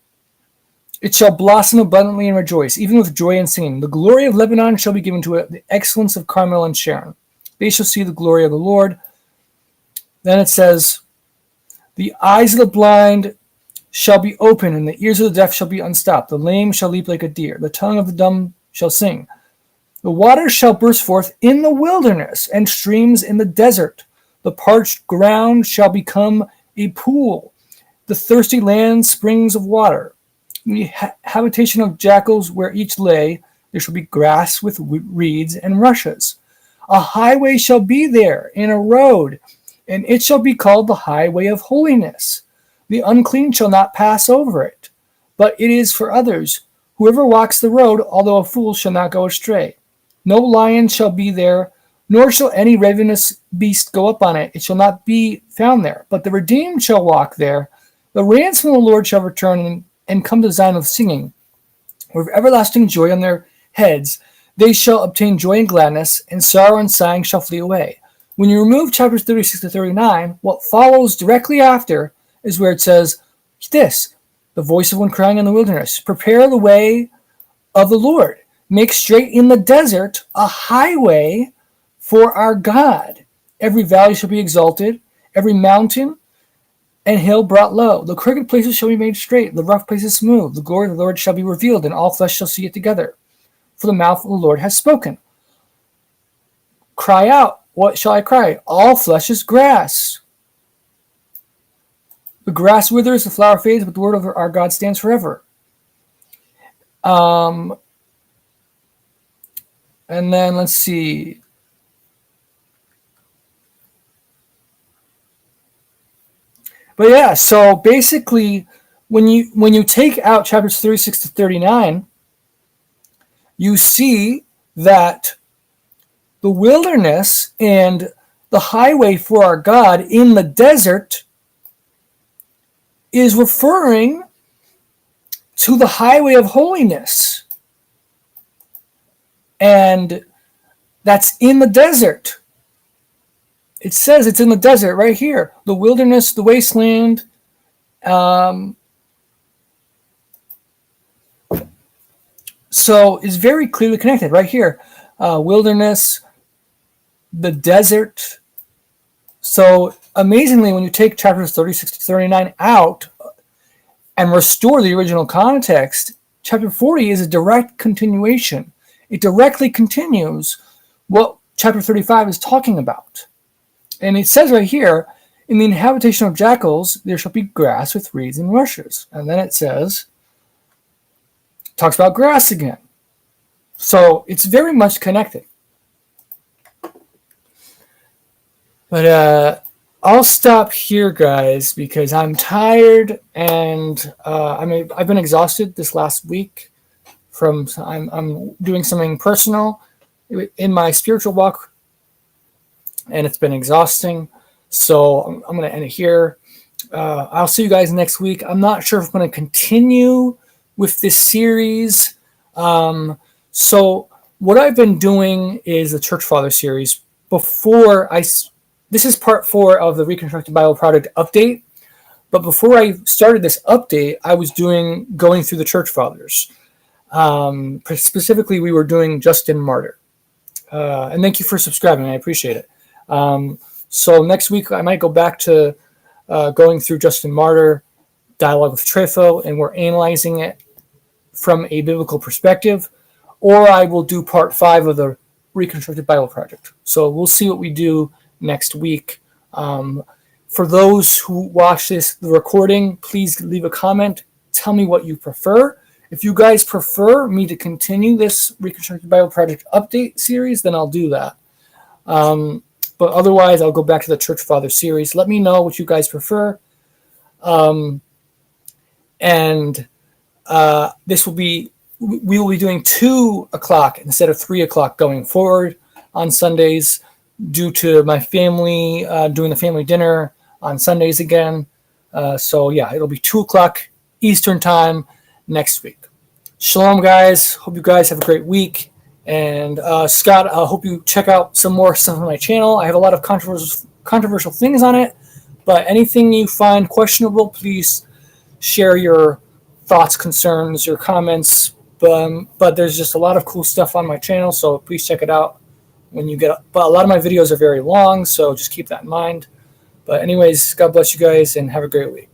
It shall blossom abundantly and rejoice, even with joy and singing. The glory of Lebanon shall be given to it, the excellence of Carmel and Sharon. They shall see the glory of the Lord. Then it says, the eyes of the blind shall be open, and the ears of the deaf shall be unstopped. The lame shall leap like a deer. The tongue of the dumb shall sing. The waters shall burst forth in the wilderness, and streams in the desert. The parched ground shall become a pool. The thirsty land springs of water. In the habitation of jackals where each lay, there shall be grass with reeds and rushes. A highway shall be there, and a road, and it shall be called the highway of holiness. The unclean shall not pass over it, but it is for others. Whoever walks the road, although a fool, shall not go astray. No lion shall be there, nor shall any ravenous beast go up on it. It shall not be found there, but the redeemed shall walk there. The ransom of the Lord shall return and come to Zion with singing, with everlasting joy on their heads. They shall obtain joy and gladness, and sorrow and sighing shall flee away. When you remove chapters 36 to 39, what follows directly after is where it says this, the voice of one crying in the wilderness, prepare the way of the Lord. Make straight in the desert a highway for our God. Every valley shall be exalted, every mountain and hill brought low. The crooked places shall be made straight, the rough places smooth. The glory of the Lord shall be revealed, and all flesh shall see it together. For the mouth of the Lord has spoken. Cry out. What shall I cry? All flesh is grass. The grass withers, the flower fades, but the word of our God stands forever. And then let's see. But yeah, so basically, when you take out chapters 36 to 39, you see that the wilderness and the highway for our God in the desert is referring to the highway of holiness. And that's in the desert. It says it's in the desert right here. The wilderness, the wasteland. So it's very clearly connected right here. Wilderness, the desert. So amazingly, when you take chapters 36 to 39 out and restore the original context, chapter 40 is a direct continuation. It directly continues what chapter 35 is talking about. And it says right here, in the habitation of jackals, there shall be grass with reeds and rushes. And then it says, talks about grass again. So it's very much connected. But I'll stop here, guys, because I'm tired and I've been exhausted this last week. I'm doing something personal in my spiritual walk, and it's been exhausting. So I'm going to end it here. I'll see you guys next week. I'm not sure if I'm going to continue with this series. So what I've been doing is the Church Father series. This is part 4 of the Reconstructed Bible Project update. But before I started this update, I was going through the Church Fathers. Specifically, we were doing Justin Martyr. And thank you for subscribing. I appreciate it. So next week, I might go back to going through Justin Martyr, Dialogue with Trypho, and we're analyzing it from a biblical perspective. Or I will do part 5 of the Reconstructed Bible Project. So we'll see what we do next week. For those who watch the recording, please leave a comment. Tell me what you prefer. If you guys prefer me to continue this Reconstructed Bible Project update series, then I'll do that. But otherwise, I'll go back to the Church Father series. Let me know what you guys prefer. And we will be doing 2 o'clock instead of 3 o'clock going forward on Sundays due to my family doing the family dinner on Sundays again. So yeah, it'll be 2 o'clock Eastern time next week. Shalom, guys. Hope you guys have a great week. And Scott, I hope you check out some more stuff on my channel. I have a lot of controversial things on it, but anything you find questionable, please share your thoughts, concerns, your comments. But there's just a lot of cool stuff on my channel, so please check it out when you get. But a lot of my videos are very long, so just keep that in mind. But anyways, God bless you guys and have a great week.